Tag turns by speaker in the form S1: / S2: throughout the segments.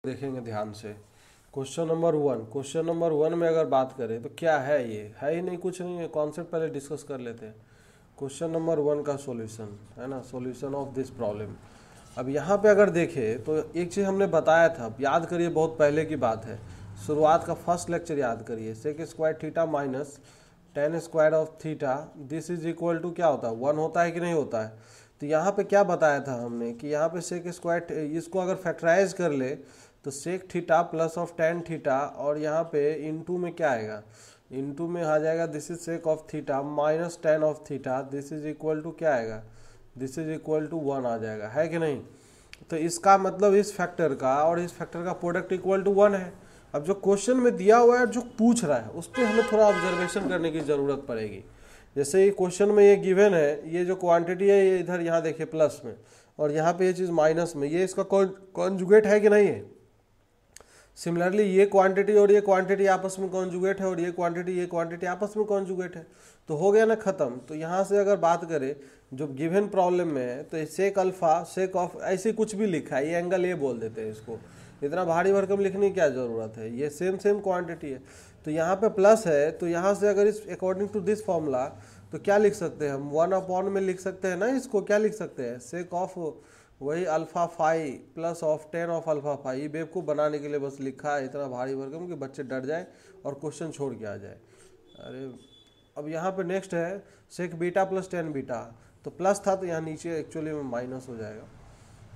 S1: देखेंगे ध्यान से। क्वेश्चन नंबर वन में अगर बात करें तो क्या है, ये है ही नहीं, कुछ नहीं है, कॉन्सेप्ट पहले डिस्कस कर लेते हैं। क्वेश्चन नंबर वन का सॉल्यूशन है ना, सॉल्यूशन ऑफ दिस प्रॉब्लम। अब यहाँ पे अगर देखें तो एक चीज़ हमने बताया था, याद करिए, बहुत पहले की बात है, शुरुआत का फर्स्ट लेक्चर याद करिए। Sec square theta minus tan square of theta this is equal to क्या होता है, 1 होता है कि नहीं होता है। तो यहाँ पे क्या बताया था हमने कि यहाँ पे सेक स्क्वायर, इसको अगर फैक्टराइज कर ले तो sec theta plus of tan theta, और यहाँ पे इनटू में क्या आएगा, इनटू में आ जाएगा this is sec of theta minus tan of theta, this is equal to क्या आएगा, दिस इज इक्वल टू 1 आ जाएगा, है कि नहीं। तो इसका मतलब इस फैक्टर का और इस फैक्टर का प्रोडक्ट इक्वल टू 1 है। अब जो क्वेश्चन में दिया हुआ है, जो पूछ रहा है, उस पर हमें थोड़ा ऑब्जर्वेशन करने की ज़रूरत पड़ेगी। जैसे ये क्वेश्चन में ये गिवन है, ये जो क्वांटिटी है ये इधर यहाँ देखिए प्लस में, और यहाँ पे ये चीज़ माइनस में, ये इसका कॉन्जुगेट है कि नहीं है। सिमिलरली ये क्वांटिटी और ये क्वांटिटी आपस में कॉन्जुगेट है, और ये क्वांटिटी आपस में कॉन्जुगेट है, तो हो गया ना ख़त्म। तो यहाँ से अगर बात करें जो गिवन प्रॉब्लम में है, तो सेक अल्फा सेक ऑफ ऐसे कुछ भी लिखा है, ये एंगल ये बोल देते हैं इसको, इतना भारी भरकम लिखने की क्या ज़रूरत है, ये सेम क्वांटिटी है। तो यहाँ पे प्लस है, तो यहाँ से अगर इस अकॉर्डिंग टू दिस फॉर्मूला तो क्या लिख सकते हैं हम, 1 में लिख सकते हैं ना, इसको क्या लिख सकते हैं, सेक ऑफ वही alpha phi plus of 10 of alpha phi. ये बेवकूफ़ बनाने के लिए बस लिखा है इतना भारी भरकम कि बच्चे डर जाए और क्वेश्चन छोड़ के आ जाए। अरे अब यहाँ पे नेक्स्ट है सेक बीटा प्लस 10 बीटा, तो प्लस था तो यहाँ नीचे एक्चुअली में माइनस हो जाएगा,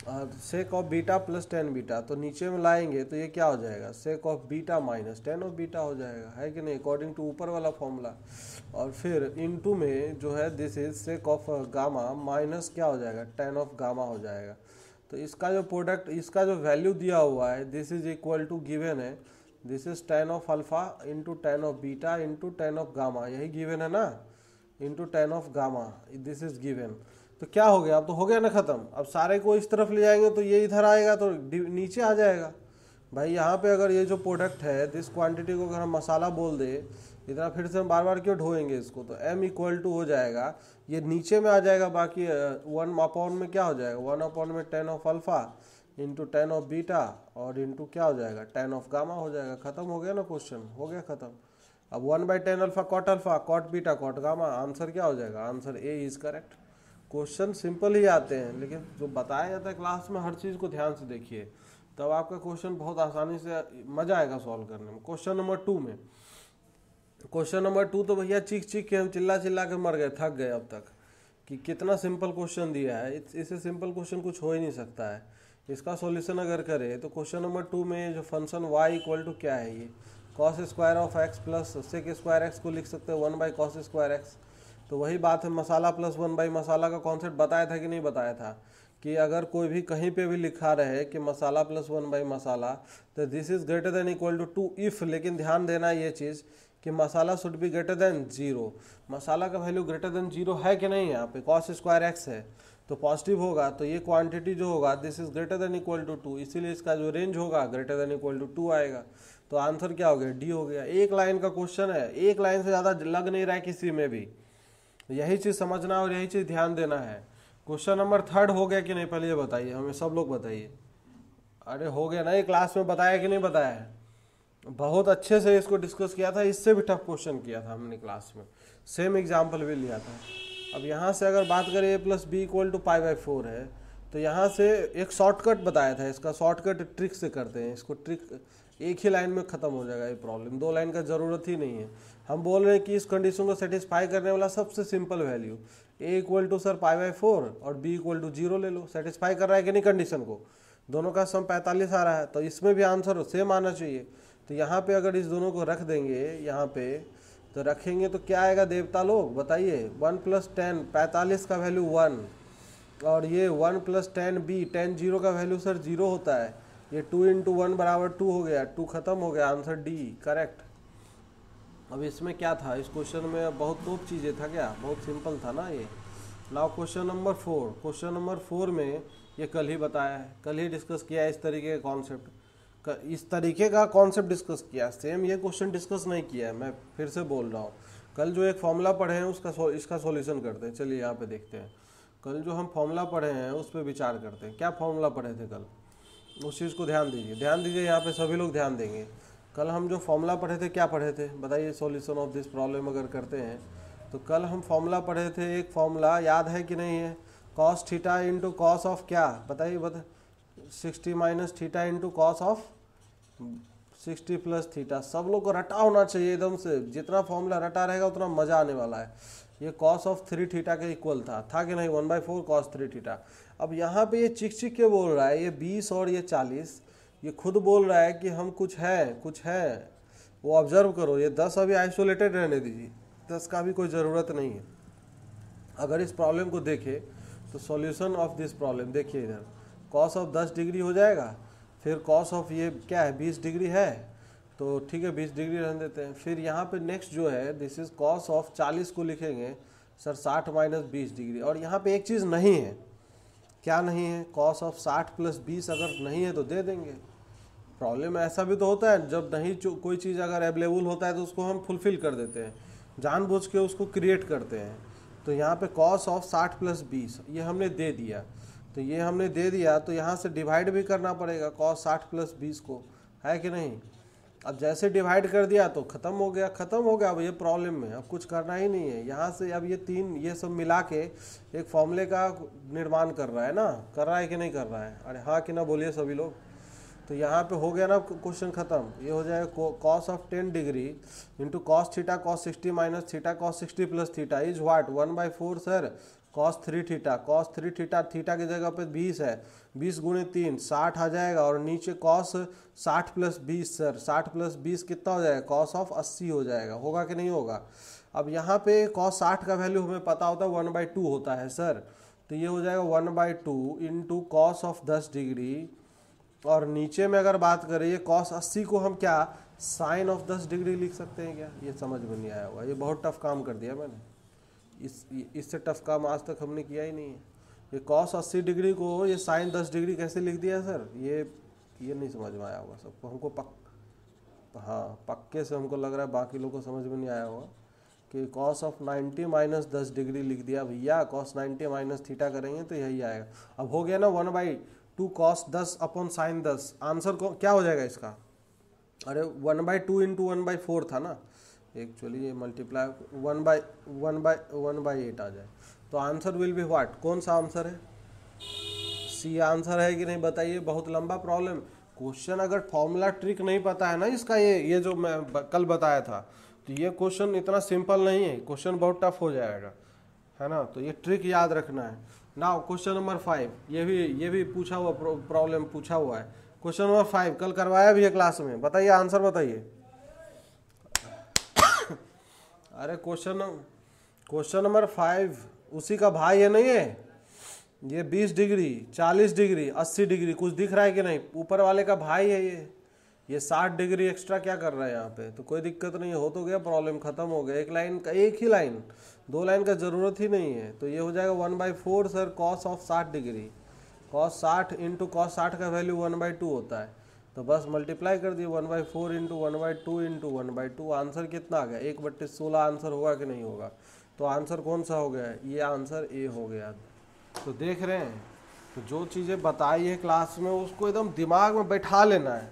S1: और sake of beta plus 10 beta, तो नीचे में लाएंगे तो ये क्या हो जाएगा, sake of beta minus 10 of beta हो जाएगा, है कि नहीं, अकॉर्डिंग टू ऊपर वाला फॉर्मूला। और फिर इनटू में जो है this is sec of gamma minus क्या हो जाएगा, 10 ऑफ गामा हो जाएगा। तो इसका जो प्रोडक्ट, इसका जो वैल्यू दिया हुआ है this is equal to given है, this is 10 of alpha into 10 of beta into 10 of gamma, यही गिवन है ना, into 10 of gamma, this is given. तो क्या हो गया, अब तो हो गया ना ख़त्म। अब सारे को इस तरफ ले जाएंगे तो ये इधर आएगा तो नीचे आ जाएगा। भाई यहाँ पे अगर ये जो प्रोडक्ट है दिस क्वांटिटी को अगर हम मसाला बोल दे, इतना फिर से हम बार बार क्यों ढोएंगे इसको, तो m इक्वल टू हो जाएगा, ये नीचे में आ जाएगा, बाकी 1 में क्या हो जाएगा, 1 में 10 of alpha into 10 of beta और इंटू क्या हो जाएगा, 10 ऑफ गामा हो जाएगा। ख़त्म हो गया ना, क्वेश्चन हो गया ख़त्म। अब 1/10 alpha cot beta cot gamma, answer क्या हो जाएगा, answer A is correct. Question simple ही आते हैं, लेकिन जो बताया जाता है क्लास में हर चीज़ को ध्यान से देखिए, तब आपका क्वेश्चन बहुत आसानी से मज़ा आएगा सॉल्व करने में। क्वेश्चन नंबर 2 में, क्वेश्चन नंबर 2 तो भैया चीख के हम चिल्ला के मर गए, थक गए अब तक कि कितना सिंपल क्वेश्चन दिया है, इससे सिंपल क्वेश्चन कुछ हो ही नहीं सकता है। इसका सॉल्यूशन अगर करें तो क्वेश्चन नंबर 2 में जो फंक्शन y इक्वल टू क्या है, ये cos square of x plus sec square x को लिख सकते हैं 1/cos स्क्वायर x। तो वही बात है, मसाला प्लस 1/मसाला का कॉन्सेप्ट बताया था कि नहीं बताया था, कि अगर कोई भी कहीं पे भी लिखा रहे कि मसाला प्लस 1/मसाला, तो this is greater than equal to 2 if, लेकिन ध्यान देना ये चीज़ कि मसाला शुड बी ग्रेटर देन 0। मसाला का वैल्यू ग्रेटर देन 0 है कि नहीं, यहाँ पे कॉस स्क्वायर x है तो पॉजिटिव होगा, तो ये क्वांटिटी जो होगा this is greater than equal to 2, इसीलिए इसका जो रेंज होगा ग्रेटर देन इक्वल टू 2 आएगा। तो आंसर क्या हो गया, डी हो गया। एक लाइन का क्वेश्चन है, एक लाइन से ज़्यादा लग नहीं रहा है किसी में भी, यही चीज़ समझना और यही चीज़ ध्यान देना है। क्वेश्चन नंबर 3 हो गया कि नहीं, पहले ये बताइए हमें, सब लोग बताइए। अरे हो गया ना, ये क्लास में बताया कि नहीं बताया है, बहुत अच्छे से इसको डिस्कस किया था, इससे भी टफ क्वेश्चन किया था हमने क्लास में, सेम एग्जाम्पल भी लिया था। अब यहाँ से अगर बात करें a plus B equal to π/4 है, तो यहाँ से एक शॉर्टकट बताया था, इसका शॉर्टकट ट्रिक से करते हैं इसको, ट्रिक एक ही लाइन में ख़त्म हो जाएगा ये प्रॉब्लम, 2 लाइन का ज़रूरत ही नहीं है। हम बोल रहे हैं कि इस कंडीशन को सेटिस्फाई करने वाला सबसे simple value a equal to sir π/4 और b इक्वल टू 0 ले लो, सेटिस्फाई कर रहा है कि नहीं कंडीशन को, दोनों का सम 45 आ रहा है, तो इसमें भी आंसर सेम आना चाहिए। तो यहाँ पे अगर इस दोनों को रख देंगे यहाँ पे, तो रखेंगे तो क्या आएगा देवता लोग बताइए, 1 + 10 45 का वैल्यू 1, और ये 1 + 10b 10 0 का वैल्यू सर 0 होता है, ये 2 × 1 = 2 हो गया, 2 खत्म हो गया, आंसर डी करेक्ट। अब इसमें क्या था, इस क्वेश्चन में बहुत टॉप चीज़ें था क्या, बहुत सिंपल था ना ये। Now question number 4, question number 4 में ये कल ही बताया है, कल ही डिस्कस किया है इस तरीके का कॉन्सेप्ट, इस तरीके का कॉन्सेप्ट डिस्कस किया, सेम ये क्वेश्चन डिस्कस नहीं किया है, मैं फिर से बोल रहा हूँ। कल जो एक फॉर्मूला पढ़े हैं उसका इसका सॉल्यूशन करते हैं, चलिए यहाँ पे देखते हैं। कल जो हम फॉर्मूला पढ़े हैं उस पर विचार करते हैं। क्या फॉर्मूला पढ़े थे कल, उस चीज़ को ध्यान दीजिए, यहाँ पे सभी लोग ध्यान देंगे। कल हम जो फॉर्मूला पढ़े थे, क्या पढ़े थे बताइए, सॉल्यूशन ऑफ दिस प्रॉब्लम अगर करते हैं तो कल हम फॉर्मूला पढ़े थे, एक फॉर्मूला याद है कि नहीं है, cos theta into cos of क्या बताइए 60 minus theta into cos of 60 plus theta. सब लोग को रटा होना चाहिए एकदम से, जितना फॉर्मूला रटा रहेगा उतना मजा आने वाला है। ये कॉस ऑफ 3 थीटा के इक्वल था कि नहीं, 1/4 कॉस 3 थीटा। अब यहाँ पे ये चिक के बोल रहा है, ये 20 और ये 40, ये खुद बोल रहा है कि हम कुछ है। वो ऑब्जर्व करो, ये 10 अभी आइसोलेटेड रहने दीजिए, 10 का भी कोई ज़रूरत नहीं है। अगर इस प्रॉब्लम को देखें तो सॉल्यूशन ऑफ दिस प्रॉब्लम देखिए, इधर कॉस ऑफ 10 डिग्री हो जाएगा, फिर कॉस ऑफ ये क्या है 20 डिग्री है, तो ठीक है 20 डिग्री रहने देते हैं। फिर यहाँ पे नेक्स्ट जो है दिस इज कॉस ऑफ 40 को लिखेंगे सर 60 माइनस 20 डिग्री। और यहाँ पे एक चीज़ नहीं है, क्या नहीं है, कॉस ऑफ 60 प्लस 20 अगर नहीं है तो दे देंगे। प्रॉब्लम ऐसा भी तो होता है, जब नहीं कोई चीज़ अगर अवेलेबल होता है तो उसको हम फुलफिल कर देते हैं, जानबूझ के उसको क्रिएट करते हैं। तो यहाँ पे कॉस ऑफ 60 प्लस 20 ये हमने दे दिया, तो ये हमने दे दिया तो यहाँ से डिवाइड भी करना पड़ेगा कॉस 60 प्लस 20 को, है कि नहीं। अब जैसे डिवाइड कर दिया तो ख़त्म हो गया अब ये प्रॉब्लम में अब कुछ करना ही नहीं है। यहाँ से अब ये सब मिला के एक फॉर्मूले का निर्माण कर रहा है ना, कर रहा है कि नहीं कर रहा है, अरे हाँ कि ना बोलिए सभी लोग। तो यहाँ पे हो गया ना क्वेश्चन ख़त्म। ये हो जाएगा cos of 10 degree into cos theta cos 60 minus theta cos 60 plus theta is what 1/4 sir cos 3 theta. Cos 3 theta, theta की जगह पे 20 है, 20 गुणे 3 60 आ जाएगा, और नीचे कॉस 60 प्लस 20 सर 60 प्लस 20 कितना हो जाएगा, कॉस ऑफ 80 हो जाएगा, होगा कि नहीं होगा। अब यहाँ पे कॉस 60 का वैल्यू हमें पता होता है 1/2 होता है सर, तो ये हो जाएगा 1/2 इंटू कॉस ऑफ 10 डिग्री, और नीचे में अगर बात करें ये कॉस 80 को हम क्या साइन ऑफ 10 डिग्री लिख सकते हैं क्या। ये समझ में नहीं आया होगा, ये बहुत टफ काम कर दिया मैंने, इससे टफ काम आज तक हमने किया ही नहीं है। ये कॉस 80 डिग्री को ये साइन 10 डिग्री कैसे लिख दिया सर, ये नहीं समझ में आया होगा सबको, हमको पक्के से हमको लग रहा है बाकी लोगों को समझ में नहीं आया होगा कि कॉस ऑफ 90 माइनस 10 डिग्री लिख दिया भैया, कॉस 90 माइनस थीटा करेंगे तो यही आएगा। अब हो गया ना 1/2 कॉस 10 अपन साइन 10, आंसर को क्या हो जाएगा इसका, अरे 1/2 इंटू 1/4 था ना, एक्चुअली ये मल्टीप्लाई 1/8 आ जाए, तो आंसर विल बी व्हाट, कौन सा आंसर है, सी आंसर है कि नहीं बताइए। बहुत लंबा प्रॉब्लम क्वेश्चन, अगर फॉर्मूला ट्रिक नहीं पता है ना इसका, ये जो मैं कल बताया था, तो ये क्वेश्चन इतना सिंपल नहीं है, क्वेश्चन बहुत टफ हो जाएगा, है ना। तो ये ट्रिक याद रखना है। नाउ क्वेश्चन नंबर 5, ये भी पूछा हुआ प्रॉब्लम पूछा हुआ है। क्वेश्चन नंबर 5 कल करवाया भी है क्लास में, बताइए आंसर बताइए। अरे क्वेश्चन नंबर 5 उसी का भाई है नहीं है, ये 20 डिग्री 40 डिग्री 80 डिग्री कुछ दिख रहा है कि नहीं, ऊपर वाले का भाई है ये 60 डिग्री एक्स्ट्रा क्या कर रहा है यहाँ पे, तो कोई दिक्कत नहीं हो तो गया, प्रॉब्लम खत्म हो गया। एक लाइन का एक ही लाइन, 2 लाइन का जरूरत ही नहीं है। तो ये हो जाएगा 1/4 sir cos of 60 degree, cos 60 into cos 60 का वैल्यू 1/2 होता है, तो बस मल्टीप्लाई कर दिए 1/4 इंटू 1/2 इंटू 1/2, आंसर कितना आ गया 1/16 आंसर होगा कि नहीं होगा। तो आंसर कौन सा हो गया, ये आंसर ए हो गया। तो देख रहे हैं, तो जो चीज़ें बताई है क्लास में उसको एकदम दिमाग में बैठा लेना है,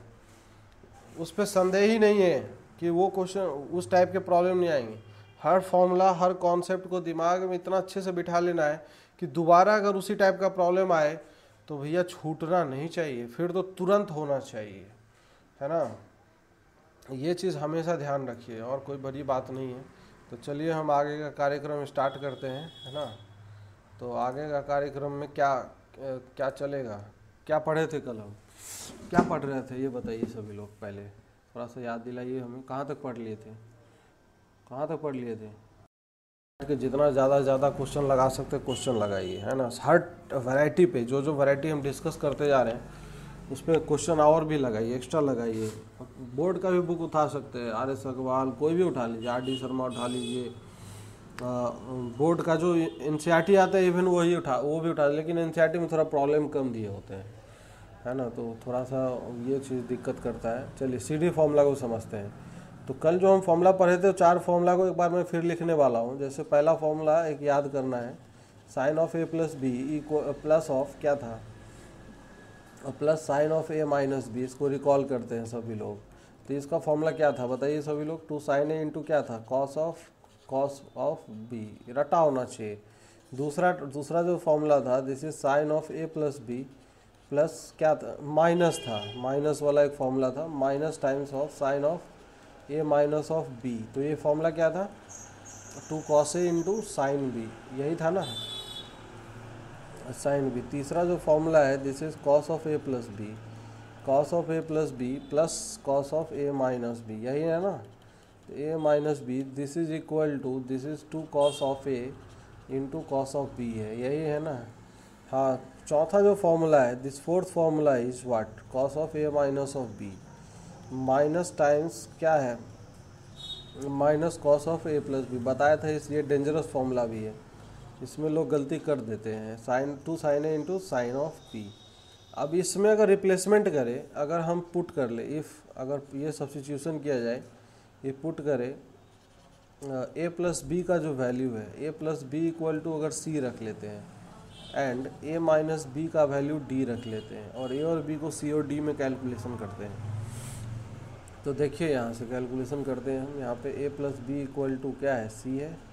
S1: उस पर संदेह ही नहीं है कि वो क्वेश्चन उस टाइप के प्रॉब्लम नहीं आएंगे। हर फॉर्मूला हर कॉन्सेप्ट को दिमाग में इतना अच्छे से बिठा लेना है कि दोबारा अगर उसी टाइप का प्रॉब्लम आए तो भैया छूटना नहीं चाहिए, फिर तो तुरंत होना चाहिए, है ना। ये चीज़ हमेशा ध्यान रखिए, और कोई बड़ी बात नहीं है। तो चलिए हम आगे का कार्यक्रम स्टार्ट करते हैं, है ना। तो आगे का कार्यक्रम में क्या चलेगा, क्या पढ़े थे कल हम, क्या पढ़ रहे थे ये बताइए सभी लोग, पहले थोड़ा सा याद दिलाइए हमें, कहाँ तक पढ़ लिए थे कि जितना ज़्यादा क्वेश्चन लगा सकते क्वेश्चन लगाइए, है ना। हर वैरायटी पे जो वैरायटी हम डिस्कस करते जा रहे हैं उस पर क्वेश्चन और भी लगाइए, एक्स्ट्रा लगाइए। बोर्ड का भी बुक उठा सकते हैं, RS अग्रवाल कोई भी उठा लीजिए, RD शर्मा उठा लीजिए, बोर्ड का जो NCERT आता है इवन वो भी उठा, लेकिन NCERT में थोड़ा प्रॉब्लम कम दिए होते हैं, है ना, तो थोड़ा सा ये चीज़ दिक्कत करता है। चलिए CD फॉर्मूला को समझते हैं। तो कल जो हम फॉर्मूला पढ़े थे 4 फॉर्मूला को एक बार मैं फिर लिखने वाला हूँ। जैसे पहला फॉर्मूला एक याद करना है, sine of A plus B plus of क्या था, और plus sine of A minus B, इसको रिकॉल करते हैं सभी लोग। तो इसका फॉर्मूला क्या था बताइए सभी लोग, 2 साइन ए इंटू क्या था, कॉस ऑफ बी, रटा होना चाहिए। दूसरा जो फॉर्मूला था, this is sine of A plus B, plus क्या था, माइनस था, माइनस वाला एक फॉर्मूला था, minus times of sine of A minus of B. तो ये फॉर्मूला क्या था, 2 cos A into sine B, यही था ना, साइन बी। तीसरा जो फॉर्मूला है, this is cos of A plus B, cos of A plus B plus cos of A minus B, यही है ना। तो A minus B, this is equal to, this is 2 cos of A into cos of B है, यही है ना। हाँ, चौथा जो फॉर्मूला है, this fourth formula is what, cos of A minus of B, minus times क्या है, minus cos of A plus B. बताया था इसलिए डेंजरस फॉर्मूला भी है, इसमें लोग गलती कर देते हैं, sine 2 sine A into sine of B. अब इसमें अगर रिप्लेसमेंट करें, अगर हम पुट कर ले, इफ़ अगर ये सब्स्टिट्यूशन किया जाए, ये पुट करें ए प्लस बी का जो वैल्यू है, ए प्लस बी इक्वल टू अगर सी रख लेते हैं, एंड ए माइनस बी का वैल्यू डी रख लेते हैं, और ए और बी को सी और डी में कैलकुलेशन करते हैं। तो देखिए यहाँ से कैलकुलेशन करते हैं हम, यहाँ पे A plus B equal to क्या है, सी है,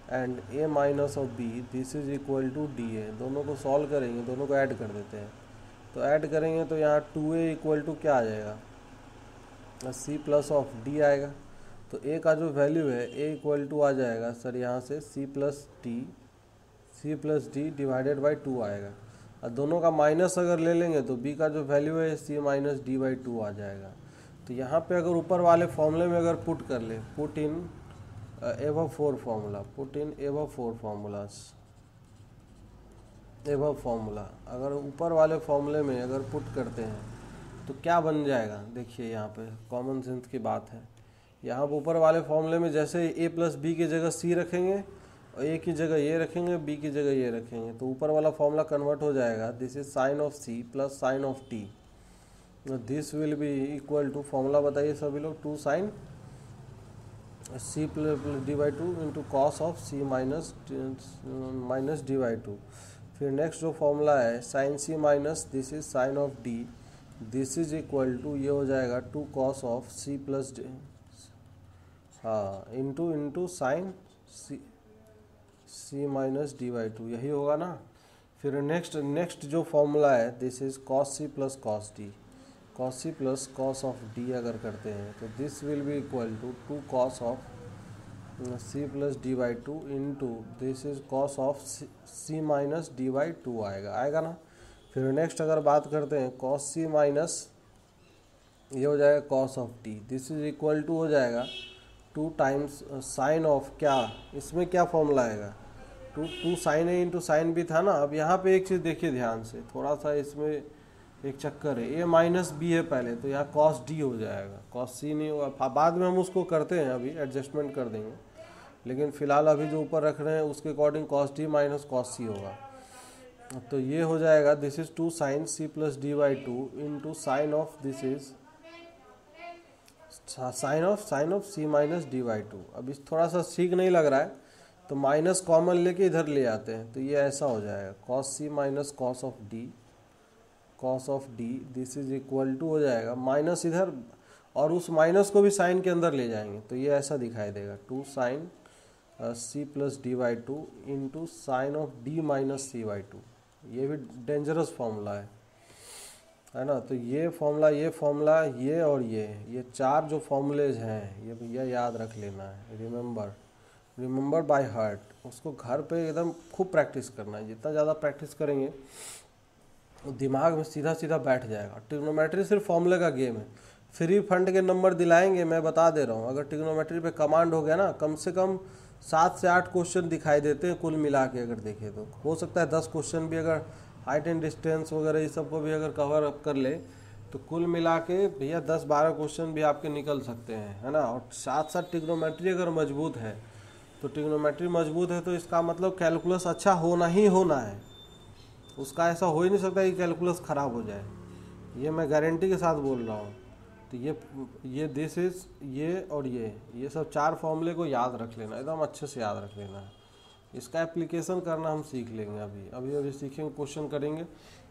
S1: and A minus of B this is equal to D है। दोनों को सॉल्व करेंगे, दोनों को ऐड कर देते हैं। तो ऐड करेंगे तो यहाँ 2a इक्वल टू क्या आ जाएगा, सी प्लस ऑफ डी आएगा। तो a का जो वैल्यू है, a इक्वल टू आ जाएगा सर यहाँ से C plus D divided by 2 आएगा। और दोनों का माइनस अगर ले लेंगे तो b का जो वैल्यू है सी माइनस डी बाई 2 आ जाएगा। तो यहाँ पे अगर ऊपर वाले फॉर्मूले में अगर पुट कर ले, put in above 4 formula, put in above 4 formulas, above formula, अगर ऊपर वाले फॉर्मूले में अगर पुट करते हैं तो क्या बन जाएगा, देखिए यहाँ पे कॉमन सेंस की बात है। यहाँ पर ऊपर वाले फॉर्मूले में जैसे a प्लस बी की जगह c रखेंगे, और a की जगह ये रखेंगे, b की जगह ये रखेंगे, तो ऊपर वाला फॉर्मूला कन्वर्ट हो जाएगा, this is sine of c plus sine of t, this will be equal to, formula बताइए सभी लोग, 2 sine C plus D by 2 into cos of C minus D by 2। फिर नेक्स्ट जो फॉर्मूला है, sine C minus this is sine of D, this is equal to, ये हो जाएगा 2 cos of C plus D, हाँ, into sine C minus D by 2, यही होगा ना। फिर नेक्स्ट जो फॉर्मूला है, this is cos C plus cos D, cos C plus cos of D अगर करते हैं तो this will be equal to 2 cos of C plus D by 2 into this is cos of C minus D by 2 आएगा ना। फिर next अगर बात करते हैं, कॉस सी माइनस, ये हो जाएगा cos of T, this is equal to हो जाएगा 2 टाइम्स साइन ऑफ क्या, इसमें क्या फॉर्मूला आएगा, 2 sine A into sine B था ना। अब यहाँ पे एक चीज़ देखिए ध्यान से, थोड़ा सा इसमें एक चक्कर है, ए माइनस बी है पहले, तो यहाँ कॉस डी हो जाएगा, कॉस सी नहीं होगा, बाद में हम उसको करते हैं, अभी एडजस्टमेंट कर देंगे, लेकिन फिलहाल अभी जो ऊपर रख रहे हैं उसके according cos D minus cos C होगा। तो ये हो जाएगा, this is 2 sine C plus D by 2 into sine of, this is sine of C minus D by 2। अब इस थोड़ा सा ठीक नहीं लग रहा है तो माइनस कॉमन लेके इधर ले आते हैं, तो ये ऐसा हो जाएगा, cos C minus cos of D, cos of D, this is equal to हो जाएगा माइनस इधर, और उस माइनस को भी साइन के अंदर ले जाएंगे तो ये ऐसा दिखाई देगा, 2 sine C plus D by 2 into sine of D minus C by 2। ये भी डेंजरस फॉर्मूला है ना। तो ये फॉर्मूला, ये और ये 4 जो फॉर्मूलेज हैं, ये भैया याद रख लेना है, रिमेंबर बाय हार्ट। उसको घर पे एकदम खूब प्रैक्टिस करना है, जितना ज़्यादा प्रैक्टिस करेंगे दिमाग में सीधा बैठ जाएगा। ट्रिग्नोमेट्री सिर्फ फॉर्मूले का गेम है, फ्री फंड के नंबर दिलाएंगे, मैं बता दे रहा हूँ। अगर ट्रिग्नोमेट्री पे कमांड हो गया ना, कम से कम 7 से 8 क्वेश्चन दिखाई देते हैं कुल मिला के, अगर देखें तो हो सकता है 10 क्वेश्चन भी अगर हाइट एंड डिस्टेंस वगैरह ये सब को भी अगर कवर अप कर ले तो कुल मिला के भैया 10-12 क्वेश्चन भी आपके निकल सकते हैं, है ना। और साथ साथ ट्रिग्नोमेट्री अगर मजबूत है तो इसका मतलब कैलकुलस अच्छा होना ही होना है, उसका ऐसा हो ही नहीं सकता कि कैलकुलस ख़राब हो जाए, ये मैं गारंटी के साथ बोल रहा हूँ। तो ये दिस इज, ये और ये सब 4 फॉर्मूले को याद रख लेना, एकदम अच्छे से याद रख लेना है। इसका एप्लीकेशन करना हम सीख लेंगे, अभी सीखेंगे, क्वेश्चन करेंगे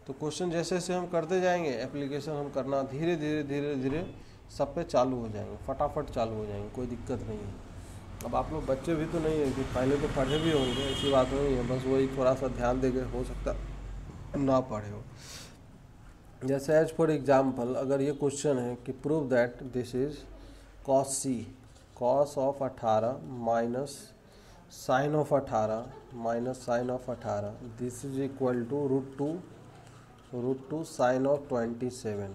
S1: तो क्वेश्चन जैसे जैसे हम करते जाएंगे एप्लीकेशन हम करना धीरे धीरे धीरे धीरे सब पे चालू हो जाएंगे, फटाफट चालू हो जाएंगे, कोई दिक्कत नहीं है। अब आप लोग बच्चे भी तो नहीं है कि पहले तो पढ़े भी होंगे, ऐसी बात नहीं है, बस वही थोड़ा सा ध्यान देके हो सकता ना पढ़े हो। जैसे एज फॉर एग्जाम्पल अगर ये क्वेश्चन है कि prove that this is cos C, cos of 18 minus sine of 18 minus sine of 18, this is equal to root two sine of 27,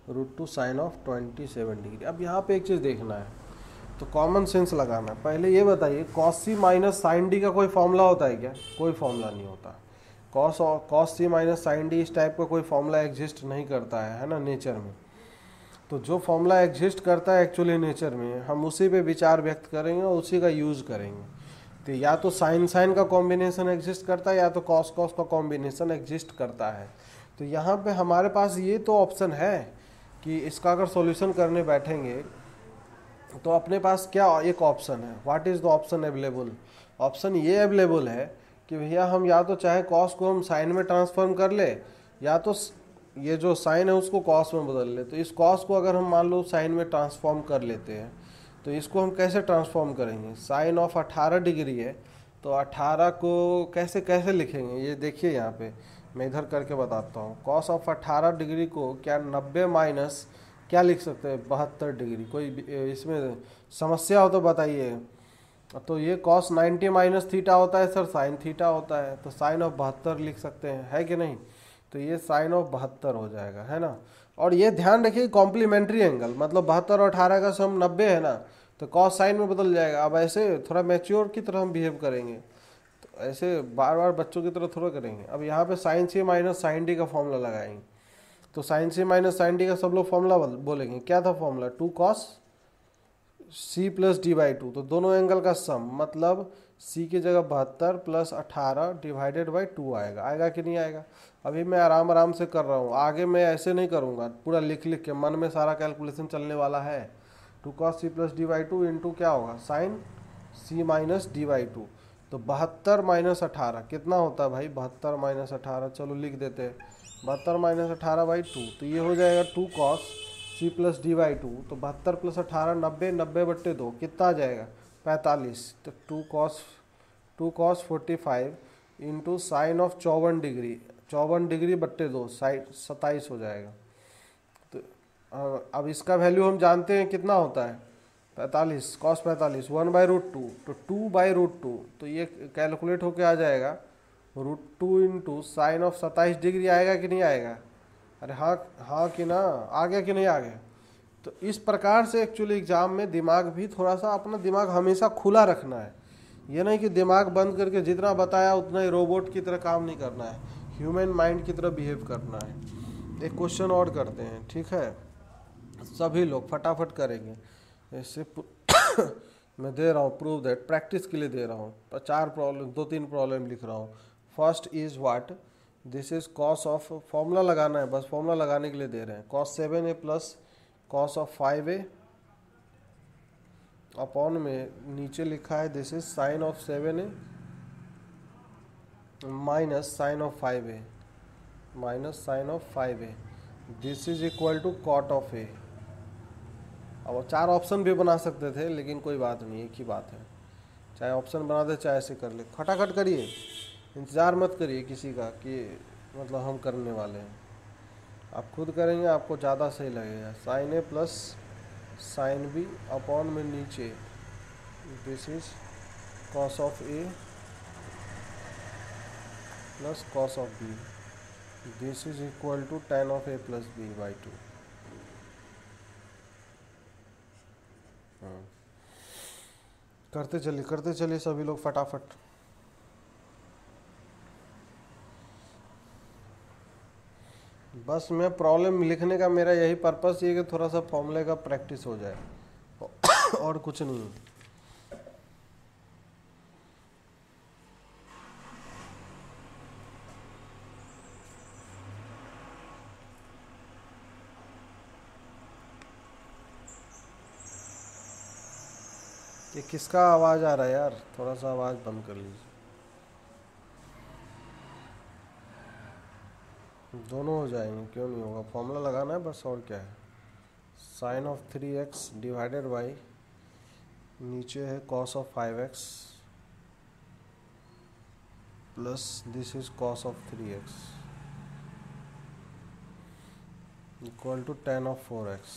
S1: root two sine of 27 degree. अब यहाँ पे एक चीज़ देखना है, तो कॉमन सेंस लगाना है। पहले ये बताइए cos C minus sine D का कोई फॉर्मूला होता है क्या? कोई फॉर्मूला नहीं होता। Cos C minus sine D इस टाइप का कोई फॉर्मूला एग्जिस्ट नहीं करता है ना नेचर में। तो जो फॉर्मूला एग्जिस्ट करता है एक्चुअली नेचर में, हम उसी पे विचार व्यक्त करेंगे और उसी का यूज़ करेंगे। तो या तो साइन साइन का कॉम्बिनेशन एग्जिस्ट करता है या तो कॉस कॉस का कॉम्बिनेशन एग्जिस्ट करता है। तो यहाँ पे हमारे पास ये तो ऑप्शन है कि इसका अगर सॉल्यूशन करने बैठेंगे तो अपने पास क्या एक ऑप्शन है। What is the option available? Option ये अवेलेबल है कि भैया हम या तो चाहे कॉस को हम साइन में ट्रांसफॉर्म कर ले, या तो ये जो साइन है उसको कॉस में बदल ले। तो इस कॉस को अगर हम मान लो साइन में ट्रांसफॉर्म कर लेते हैं तो इसको हम कैसे ट्रांसफॉर्म करेंगे? साइन ऑफ 18 डिग्री है तो 18 को कैसे कैसे लिखेंगे ये देखिए, यहाँ पे मैं इधर करके बताता हूँ। कॉस ऑफ 18 डिग्री को क्या 90 माइनस क्या लिख सकते हैं? 72 डिग्री। कोई इसमें समस्या हो तो बताइए। तो ये कॉस 90 माइनस थीटा होता है सर, साइन थीटा होता है, तो साइन ऑफ 72 लिख सकते हैं, है कि नहीं? तो ये साइन ऑफ 72 हो जाएगा, है ना। और ये ध्यान रखिए कॉम्प्लीमेंट्री एंगल, मतलब 72 और 18 का सम 90 है ना, तो कॉस साइन में बदल जाएगा। अब ऐसे थोड़ा मैच्योर की तरह हम बिहेव करेंगे, तो ऐसे बार बार बच्चों की तरह थोड़ा करेंगे। अब यहाँ पे sine C minus sine D का फॉर्मूला लगाएंगे, तो sine C minus sine D का सब लोग फॉर्मूला बोलेंगे। क्या था formula? 2 cos C plus D by 2, तो दोनों एंगल का सम, मतलब सी की जगह 72 प्लस 18 डिवाइडेड बाई 2 आएगा। आएगा कि नहीं आएगा? अभी मैं आराम आराम से कर रहा हूँ, आगे मैं ऐसे नहीं करूँगा, पूरा लिख लिख के मन में सारा कैलकुलेशन चलने वाला है। 2 cos C plus D by 2 into क्या होगा? Sine C minus D by 2। तो 72 माइनस 18 कितना होता है भाई? 72 माइनस 18, चलो लिख देते हैं 72 माइनस 18 बाई 2, तो ये हो जाएगा 2 cos C plus D by 2। तो 72 प्लस 18 90, 90/2 कितना आ जाएगा? 45। तो 2 cos 45 into sine of 54 degree, 54 degree बट्टे 2 साइड 27 हो जाएगा। तो अब इसका वैल्यू हम जानते हैं कितना होता है? 45 कॉस 45 1/√2, तो 2/√2, तो ये कैलकुलेट होके आ जाएगा √2 इंटू साइन ऑफ 27 डिग्री। आएगा कि नहीं आएगा? अरे हाँ हाँ कि ना, आ गया कि नहीं आ गया? तो इस प्रकार से एक्चुअली एग्जाम में दिमाग भी थोड़ा सा, अपना दिमाग हमेशा खुला रखना है। ये नहीं कि दिमाग बंद करके जितना बताया उतना ही रोबोट की तरह काम नहीं करना है, ह्यूमन माइंड की तरह बिहेव करना है। एक क्वेश्चन और करते हैं, ठीक है? सभी लोग फटाफट करेंगे। ऐसे मैं दे रहा हूँ प्रूव दैट, प्रैक्टिस के लिए दे रहा हूँ। 4 प्रॉब्लम, 2-3 प्रॉब्लम लिख रहा हूँ। First is what? This is cos of, formula लगाना है, बस फॉर्मूला लगाने के लिए दे रहे हैं। Cos 7a plus cos of 5a upon में नीचे लिखा है this is sine of 7a minus sine of 5a minus sine of 5a, this is equal to cot of a। अब 4 ऑप्शन भी बना सकते थे, लेकिन कोई बात नहीं, एक ही बात है, चाहे ऑप्शन बना दे चाहे ऐसे कर ले। खटाखट करिए, इंतज़ार मत करिए किसी का कि मतलब हम करने वाले हैं। आप खुद करेंगे आपको ज़्यादा सही लगेगा। Sine A plus sine B upon में नीचे this is cos of A plus cos of B, this is equal to tan of A plus B by 2। करते चलिए सभी लोग फटाफट। बस मैं प्रॉब्लम लिखने का मेरा यही पर्पस ये कि थोड़ा सा फॉर्मूले का प्रैक्टिस हो जाए और कुछ नहीं। ये किसका आवाज़ आ रहा है यार? थोड़ा सा आवाज़ बंद कर लीजिए। दोनों हो जाएंगे, क्यों नहीं होगा, फॉर्मूला लगाना है बस, और क्या है। Sine of 3x divided by नीचे है cos of 5x plus this is cos of 3x equal to tan of 4x।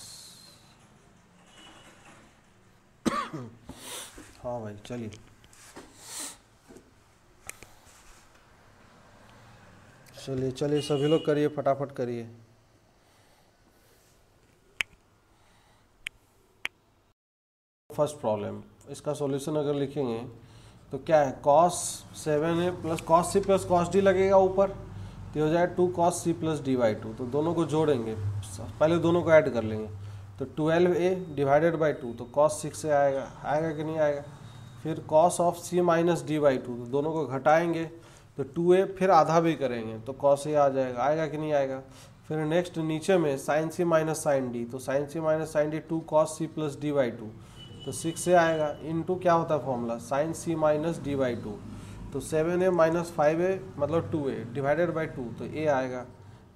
S1: हाँ भाई चलिए, चलिए सभी लोग करिए, फटाफट करिए। फर्स्ट प्रॉब्लम, इसका सॉल्यूशन अगर लिखेंगे तो क्या है, cos 7a plus cos C plus cos D लगेगा ऊपर, तो हो जाएगा 2 cos c plus D by 2। तो दोनों को जोड़ेंगे, पहले दोनों को ऐड कर लेंगे, तो 12a डिवाइडेड बाई 2, तो cos 6 से आएगा कि नहीं आएगा। फिर cos of c minus D by 2, तो दोनों को घटाएंगे तो 2a, फिर आधा भी करेंगे तो cos a आ जाएगा, आएगा कि नहीं आएगा। फिर नेक्स्ट नीचे में sine c minus sine D, तो sine c minus sine D 2 cos c plus D by 2, तो 6 से आएगा, इनटू क्या होता है formula, sine c minus D by 2, तो 7a माइनस 5a मतलब 2a डिवाइडेड बाई 2, तो a आएगा।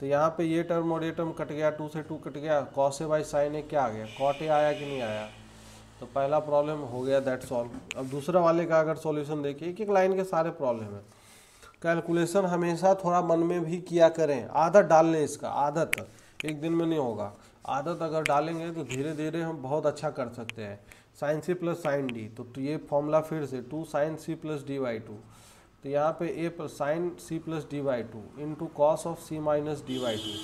S1: तो यहाँ पे ये टर्म और ये टर्म कट गया, 2 से 2 कट गया, cos a by sine a क्या आ गया, cot a आया कि नहीं आया। तो पहला प्रॉब्लम हो गया, दैट सॉल्व। अब दूसरा वाले का अगर सॉल्यूशन देखिए, एक एक लाइन के सारे प्रॉब्लम है। कैलकुलेशन हमेशा थोड़ा मन में भी किया करें, आदत डाल लें इसका, आदत एक दिन में नहीं होगा, आदत अगर डालेंगे तो धीरे धीरे हम बहुत अच्छा कर सकते हैं। Sine C plus sine D, तो ये फॉर्मूला फिर से 2 sine C plus D by 2, तो यहाँ पे a sine C plus D by 2 into cos of C minus D by 2,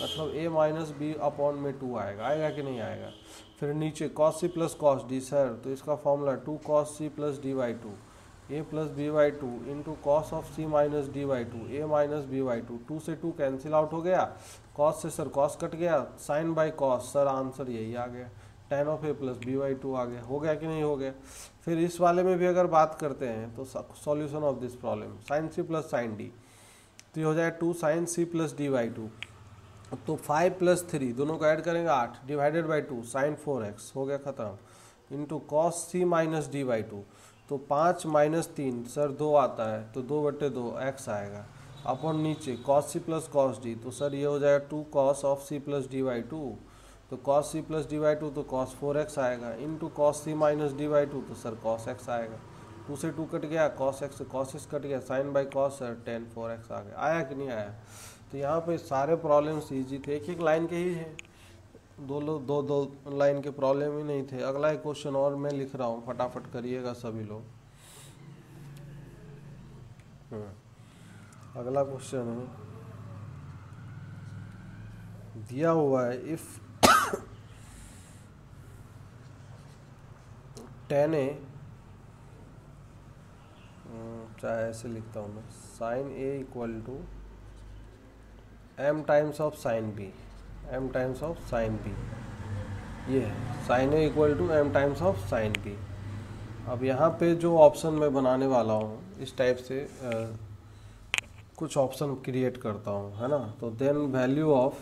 S1: मतलब ए माइनस बी अपॉन में 2 आएगा, आएगा कि नहीं आएगा। फिर नीचे cos C plus cos D, sir तो इसका formula 2 cos C plus D by 2 A plus B by 2 into cos of C minus D by 2 A minus B by 2, 2 से 2 कैंसिल आउट हो गया, कॉस से सर कॉस कट गया, sine by cos, sir answer यही आ गया, tan of A plus B by 2 आ गया, हो गया कि नहीं हो गया। फिर इस वाले में भी अगर बात करते हैं तो solution of this problem, sine C plus sine D, तो ये हो जाए 2 sine C plus D by 2, तो 5 प्लस 3 दोनों को ऐड करेंगे 8 डिवाइडेड बाई 2 साइन 4x, हो गया ख़त्म, into cos C minus D by 2, तो 5 माइनस 3 सर 2 आता है, तो 2/2 x आएगा, अपॉन नीचे cos C plus cos D, तो सर ये हो जाएगा 2 cos of C plus D by 2, तो cos C plus D by 2 तो कॉस 4x आएगा, into cos C minus D by 2, तो सर कॉस x आएगा, 2 से 2 कट गया, कॉस x से कॉस x कट गया, sine by cos sir tan 4x आ गया, आया कि नहीं आया। तो यहाँ पे सारे प्रॉब्लम्स ईजी थे, एक एक लाइन के ही है, दो लाइन के प्रॉब्लम ही नहीं थे। अगला एक क्वेश्चन और मैं लिख रहा हूँ, फटाफट करिएगा सभी लोग। अगला क्वेश्चन है, दिया हुआ है इफ tan a, चाहे ऐसे लिखता हूँ मैं, sine a equal to m times of sine b, m times of sine b, ये है sine a equal to m times of sine b। अब यहाँ पे जो ऑप्शन मैं बनाने वाला हूँ, इस टाइप से कुछ ऑप्शन क्रिएट करता हूँ, है ना। तो देन वैल्यू ऑफ,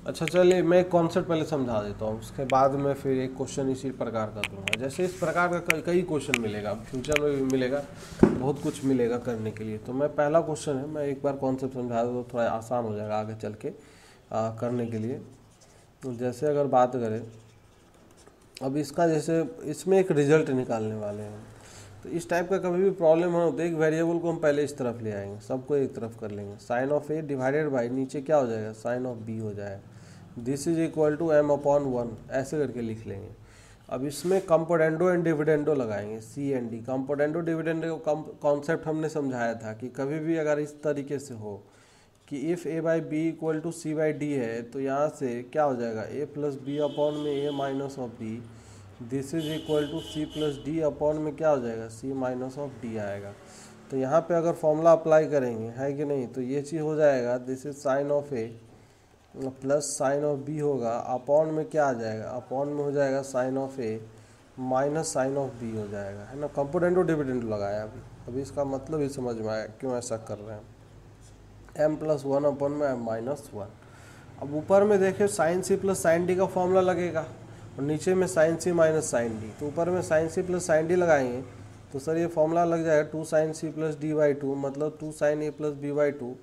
S1: अच्छा चलिए मैं एक कॉन्सेप्ट पहले समझा देता हूँ, उसके बाद में फिर एक क्वेश्चन इसी प्रकार का दूंगा। जैसे इस प्रकार का कई क्वेश्चन मिलेगा, फ्यूचर में भी मिलेगा, बहुत कुछ मिलेगा करने के लिए। तो मैं पहला क्वेश्चन है, मैं एक बार कॉन्सेप्ट समझा दूँ तो थोड़ा आसान हो जाएगा आगे चल के करने के लिए। तो जैसे अगर बात करें अब इसका, जैसे इसमें एक रिजल्ट निकालने वाले हैं, तो इस टाइप का कभी भी प्रॉब्लम हो तो एक वेरिएबल को हम पहले इस तरफ ले आएंगे, सबको एक तरफ कर लेंगे, sine of A divided by नीचे क्या हो जाएगा, साइन ऑफ बी हो जाएगा, this is equal to m upon 1, ऐसे करके लिख लेंगे। अब इसमें कंपोनेंडो एंड डिविडेंडो लगाएंगे, C and D. Componendo dividendo concept हमने समझाया था कि कभी भी अगर इस तरीके से हो कि if a by B equal to C by D है, तो यहाँ से क्या हो जाएगा, a प्लस बी अपॉन में a minus of b, this is equal to C plus D upon में क्या हो जाएगा, c माइनस ऑफ d आएगा। तो यहाँ पे अगर फॉर्मूला अप्लाई करेंगे, है कि नहीं, तो ये चीज़ हो जाएगा, this is sine of a plus sine of b होगा, अपॉन में क्या आ जाएगा, अपॉन में हो जाएगा sine of a minus sine of b हो जाएगा, है ना। कंपोनेंट और डिविडेंड लगाया अभी इसका मतलब ही समझ में आया क्यों ऐसा कर रहे हैं। m प्लस 1 अपॉन में m माइनस 1। अब ऊपर में देखिए sine C plus sine D का फॉर्मूला लगेगा, और नीचे में sine C minus sine D, तो ऊपर में sine C plus sine D लगाएंगे तो सर ये फॉर्मूला लग जाएगा 2 sine C plus D by 2, मतलब 2 sine A plus B by 2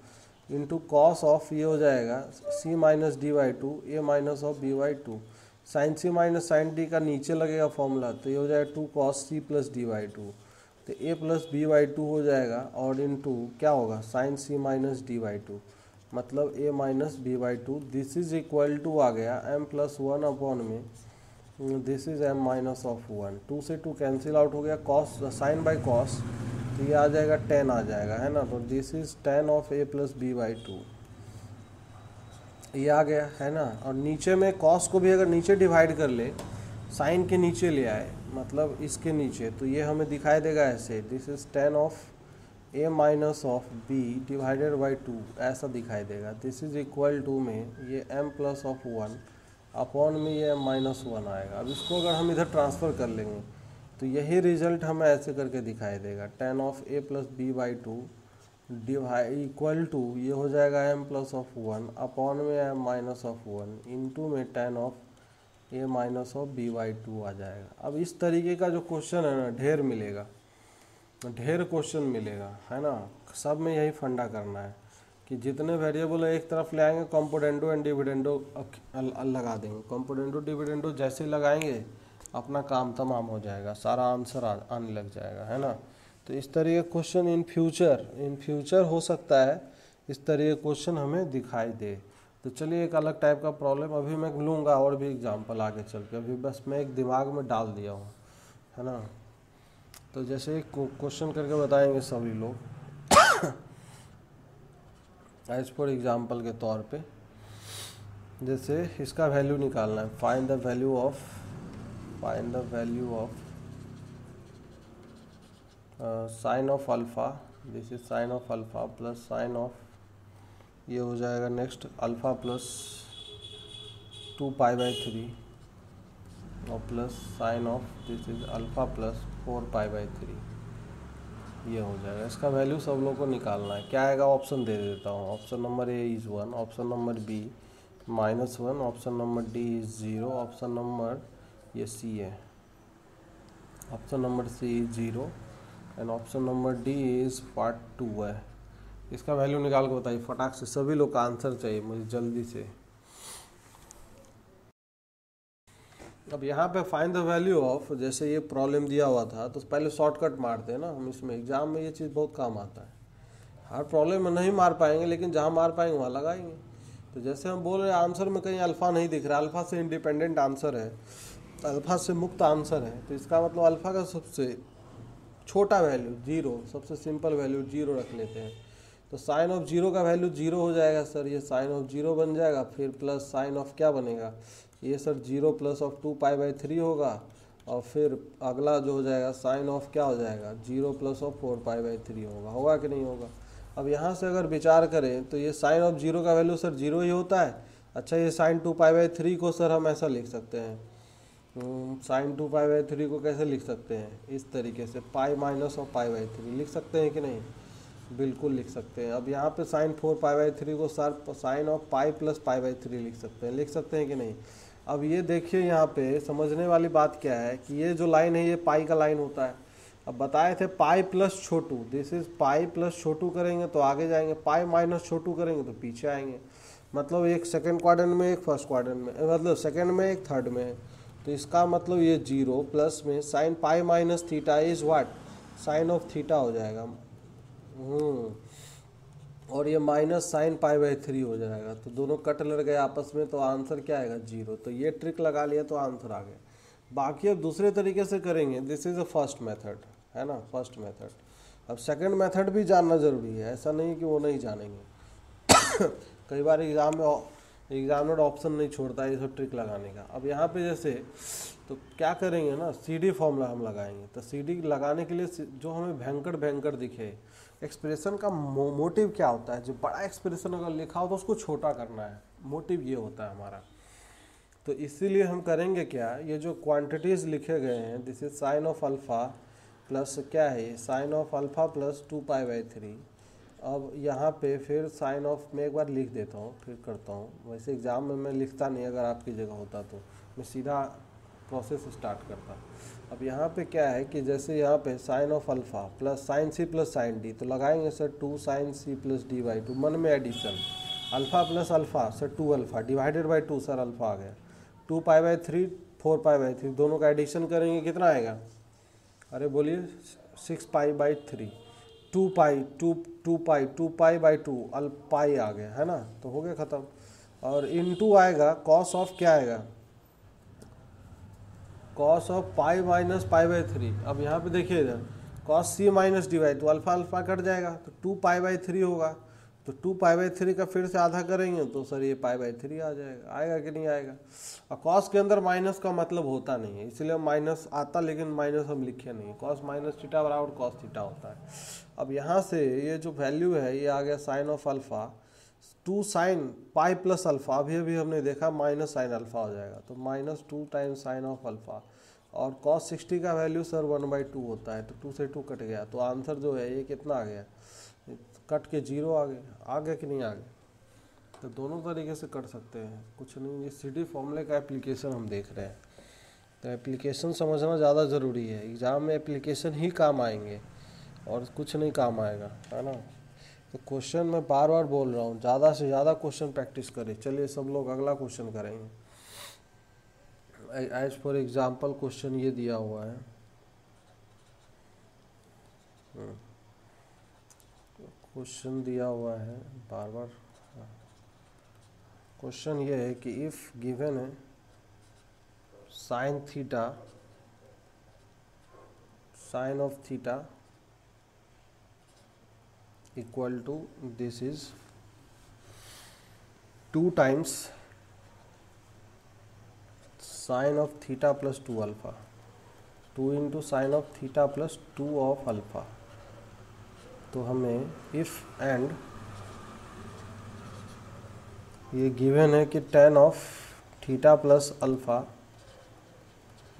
S1: into cos of ये हो जाएगा c minus D by two A minus of B by two. Sine C minus sine D का नीचे लगेगा फॉर्मूला, तो ये हो जाएगा 2 cos c plus D by two, तो a plus B by two हो जाएगा, और इंटू क्या होगा sine c minus D by two, मतलब a minus B by two. This is equal to आ गया m प्लस वन अपॉन में this is m minus of one. 2 से 2 कैंसिल आउट हो गया, कॉस साइन बाई कॉस, तो ये आ जाएगा 10 आ जाएगा, है ना। तो this is 10 of a plus B by two, ये आ गया, है ना। और नीचे में कॉस को भी अगर नीचे डिवाइड कर ले, साइन के नीचे ले आए, मतलब इसके नीचे, तो ये हमें दिखाई देगा ऐसे, this is 10 of a minus of b divided by two, ऐसा दिखाई देगा। दिस इज इक्वल टू में ये m plus of one upon में ये m माइनस वन आएगा। अब इसको अगर हम इधर ट्रांसफ़र कर लेंगे तो यही रिजल्ट हमें ऐसे करके दिखाई देगा, 10 of a plus B by two divide equal to ये हो जाएगा m plus of one upon में m minus of one into में 10 of a minus of b by two आ जाएगा। अब इस तरीके का जो क्वेश्चन है ना, ढेर मिलेगा, ढेर क्वेश्चन मिलेगा, है ना। सब में यही फंडा करना है कि जितने वेरिएबल है एक तरफ ले आएंगे, कॉम्पोनेंटो एंड डिविडेंडो लगा देंगे। कॉम्पोनेंटो डिविडेंडो जैसे लगाएंगे अपना काम तमाम हो जाएगा, सारा आंसर आने लग जाएगा, है ना। तो इस तरह के क्वेश्चन इन फ्यूचर हो सकता है, इस तरह के क्वेश्चन हमें दिखाई दे। तो चलिए एक अलग टाइप का प्रॉब्लम अभी मैं लूँगा, और भी एग्जाम्पल आगे चल के, अभी बस मैं एक दिमाग में डाल दिया हूँ, है ना। तो जैसे एक क्वेश्चन करके बताएंगे सभी लोग एज पर एग्जाम्पल के तौर पे। जैसे इसका वैल्यू निकालना है, find the value of sine of alpha, this is sine of alpha plus sine of ये हो जाएगा next alpha plus 2 pi by three, और plus sine of this is alpha plus 4 pi by three, ये हो जाएगा। इसका value सब लोग को निकालना है। क्या आएगा, ऑप्शन दे देता हूँ। Option number A is 1, option number B -1, option number D is 0, option number ये सी है, option number C is 0 and option number D is part 2 है। इसका वैल्यू निकाल के बताइए फटाक से, सभी लोग का आंसर चाहिए मुझे जल्दी से। अब यहाँ पे फाइंड द वैल्यू ऑफ, जैसे ये प्रॉब्लम दिया हुआ था तो पहले शॉर्टकट मारते हैं ना हम, इसमें एग्जाम में ये चीज़ बहुत काम आता है। हर प्रॉब्लम में नहीं मार पाएंगे, लेकिन जहाँ मार पाएंगे वहाँ लगाएंगे। तो जैसे हम बोल रहे हैं आंसर में कहीं अल्फ़ा नहीं दिख रहा, अल्फ़ा से इंडिपेंडेंट आंसर है, अल्फ़ा से मुक्त आंसर है, तो इसका मतलब अल्फ़ा का सबसे छोटा वैल्यू 0, सबसे सिंपल वैल्यू 0 रख लेते हैं। तो साइन ऑफ 0 का वैल्यू 0 हो जाएगा सर, ये साइन ऑफ 0 बन जाएगा, फिर प्लस साइन ऑफ क्या बनेगा, ये sir 0 plus of 2 pi by 3 होगा, और फिर अगला जो हो जाएगा साइन ऑफ क्या हो जाएगा 0 प्लस ऑफ 4 पाई बाई 3 होगा कि नहीं होगा। अब यहाँ से अगर विचार करें तो ये साइन ऑफ 0 का वैल्यू सर 0 ही होता है। अच्छा, ये साइन 2 पाई बाई 3 को सर हम ऐसा लिख सकते हैं, साइन 2 पाई बाई 3 को कैसे लिख सकते हैं, इस तरीके से pi minus of pi by 3 लिख सकते हैं कि नहीं, बिल्कुल लिख सकते हैं। अब यहाँ पे साइन 4 पाई बाई 3 को sir sine of pi plus pi by 3 लिख सकते हैं कि नहीं। अब ये देखिए यहाँ पे समझने वाली बात क्या है कि ये जो लाइन है ये पाई का लाइन होता है। अब बताए थे पाई प्लस छोटू, दिस इज पाई प्लस छोटू करेंगे तो आगे जाएंगे, पाई माइनस छोटू करेंगे तो पीछे आएंगे। मतलब एक सेकंड क्वाड्रेंट में, एक फर्स्ट क्वाड्रेंट में, मतलब सेकंड में, एक थर्ड में। तो इसका मतलब ये 0 प्लस में sine pi minus theta is what, sine of theta हो जाएगा, और ये माइनस साइन पाई बाई 3 हो जाएगा। तो दोनों कट लड़ गए आपस में, तो आंसर क्या आएगा 0। तो ये ट्रिक लगा लिया तो आंसर आ गया। बाकी अब दूसरे तरीके से करेंगे, this is a first method, है ना, फर्स्ट मेथड। अब सेकंड मेथड भी जानना ज़रूरी है, ऐसा नहीं कि वो नहीं जानेंगे कई बार एग्जामिनर ऑप्शन नहीं छोड़ता है ये सब ट्रिक लगाने का। अब यहाँ पे जैसे तो क्या करेंगे ना, CD फॉर्मूला हम लगाएंगे। तो CD लगाने के लिए जो हमें भयंकर दिखे, एक्सप्रेशन का मोटिव क्या होता है, जो बड़ा एक्सप्रेशन अगर लिखा हो तो उसको छोटा करना है, मोटिव ये होता है हमारा। तो इसीलिए हम करेंगे क्या, ये जो क्वांटिटीज़ लिखे गए हैं, this is sine of alpha plus क्या है, sine of alpha plus 2 pi by 3। अब यहाँ पे फिर साइन ऑफ, मैं एक बार लिख देता हूँ फिर करता हूँ, वैसे एग्ज़ाम में मैं लिखता नहीं, अगर आपकी जगह होता तो मैं सीधा प्रोसेस स्टार्ट करता। अब यहाँ पे क्या है कि जैसे यहाँ पे sine of alpha plus sine C plus sine D, तो लगाएंगे sir 2 sine C plus D by 2, मन में addition, alpha plus alpha sir 2 alpha divided by 2, sir alpha आ गया, 2 पाई बाई 3 4 पाई बाई 3, दोनों का एडिशन करेंगे कितना आएगा, अरे बोलिए 6 पाई बाई 3, 2 पाई 2 पाई बाई 2 अल पाई आ गया है ना, तो हो गया ख़त्म। और इनटू आएगा कॉस ऑफ क्या आएगा, cos of pi minus pi by 3। अब यहाँ पे देखिए इधर cos C minus D by, तो अल्फ़ा अल्फ़ा कट जाएगा तो 2 पाई बाई 3 होगा, तो 2 पाई बाई 3 का फिर से आधा करेंगे तो सर ये पाई बाई 3 आ जाएगा, आएगा कि नहीं आएगा। और कॉस के अंदर माइनस का मतलब होता नहीं है, इसलिए माइनस आता, लेकिन माइनस हम लिखे नहीं, कॉस माइनस थीटा बराबर कॉस थीटा होता है। अब यहाँ से ये जो वैल्यू है ये आ गया sine of alpha 2 sine pi plus alpha, अभी अभी हमने देखा माइनस साइन अल्फ़ा हो जाएगा, तो minus 2 times sine of alpha, और कॉस 60 का वैल्यू सर 1/2 होता है, तो 2 से 2 कट गया, तो आंसर जो है ये कितना आ गया, कट के 0 आ गया कि नहीं आ गया। तो दोनों तरीके से कर सकते हैं, कुछ नहीं, ये CD फॉर्मूले का एप्लीकेशन हम देख रहे हैं, तो एप्लीकेशन समझना ज़्यादा ज़रूरी है, एग्ज़ाम में एप्लीकेशन ही काम आएंगे और कुछ नहीं काम आएगा, है ना। तो क्वेश्चन मैं बार बार बोल रहा हूँ, ज़्यादा से ज़्यादा क्वेश्चन प्रैक्टिस करें। चलिए सब लोग अगला क्वेश्चन करेंगे। एज फॉर एग्जाम्पल क्वेश्चन ये दिया हुआ है, क्वेश्चन दिया हुआ है बार बार, क्वेश्चन ये है कि इफ़ गिवन है sine theta, sine of theta equal to this is 2 times sine of theta plus 2 alpha, 2 into sine of theta plus 2 of alpha, तो हमें इफ़ एंड ये गिवन है कि tan of theta plus alpha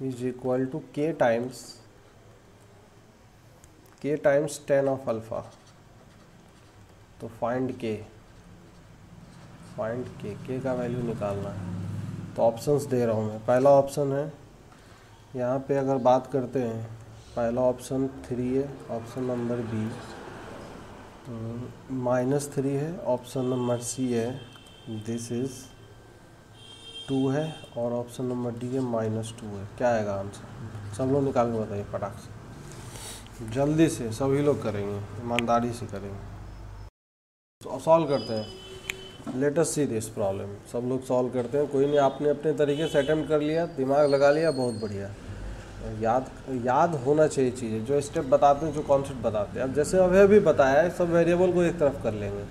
S1: is equal to k times tan of alpha, तो find k का value निकालना है। तो ऑप्शंस दे रहा हूँ मैं, पहला ऑप्शन है यहाँ पे अगर बात करते हैं, पहला ऑप्शन 3 है, ऑप्शन नंबर बी -3 है, ऑप्शन नंबर सी है दिस इज़ 2 है, और ऑप्शन नंबर डी है -2 है। क्या आएगा आंसर, सब लोग निकाल के बताइए फटाक से, जल्दी से, सभी लोग करेंगे, ईमानदारी से करेंगे। सॉल्व करते हैं, let us see this problem, सब लोग सॉल्व करते हैं। कोई नहीं, आपने अपने तरीके से अटेम्प्ट कर लिया, दिमाग लगा लिया, बहुत बढ़िया। याद होना चाहिए चीज़ें, जो स्टेप बताते हैं, जो कॉन्सेप्ट बताते हैं। अब जैसे अभी भी बताया है, सब वेरिएबल को एक तरफ कर लेंगे,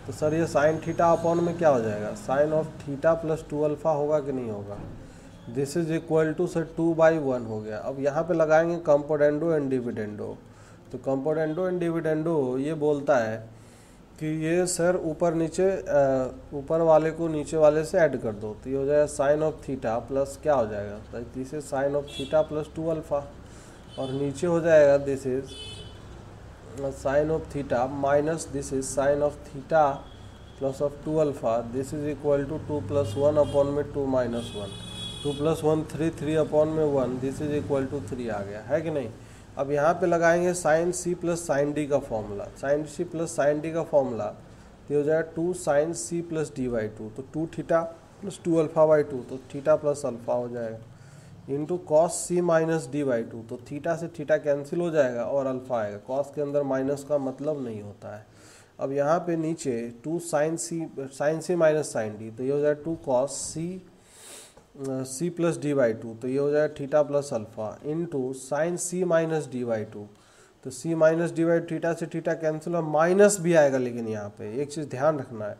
S1: तो सर ये साइन थीटा अपॉन में क्या हो जाएगा, sine of theta plus 2 alpha होगा कि नहीं होगा, this is equal to sir 2/1 हो गया। अब यहाँ पे लगाएंगे कंपोनेंडो एंड डिविडेंडो, तो कंपोनेंडो एंड डिविडेंडो ये बोलता है कि ये सर ऊपर नीचे, ऊपर वाले को नीचे वाले से ऐड कर दो, तो ये हो जाएगा साइन ऑफ थीटा प्लस क्या हो जाएगा, this is sine of theta plus 2 alpha, और नीचे हो जाएगा this is sine of theta minus this is sine of theta plus of 2 alpha, this is equal to 2 + 1 upon में 2 - 1, 2 + 1 3, 3 अपॉन में 1, this is equal to 3 आ गया, है कि नहीं। अब यहाँ पे लगाएंगे sine C plus sine D का formula, sine C plus sine D का फॉर्मूला, तो हो जाएगा 2 sine C plus D by 2, तो 2 थीटा प्लस 2 अल्फ़ा बाई 2, तो थीटा प्लस अल्फ़ा हो जाएगा, into cos C minus D by 2, तो थीटा से थीटा कैंसिल हो जाएगा और अल्फ़ा आएगा, कॉस के अंदर माइनस का मतलब नहीं होता है। अब यहाँ पे नीचे 2 sine C minus sine D, तो ये हो जाएगा 2 cos C plus D by 2, तो ये हो जाएगा theta plus alpha, into sine C minus D by 2, तो C minus D by theta से थीटा कैंसिल और माइनस भी आएगा, लेकिन यहाँ पे एक चीज़ ध्यान रखना है,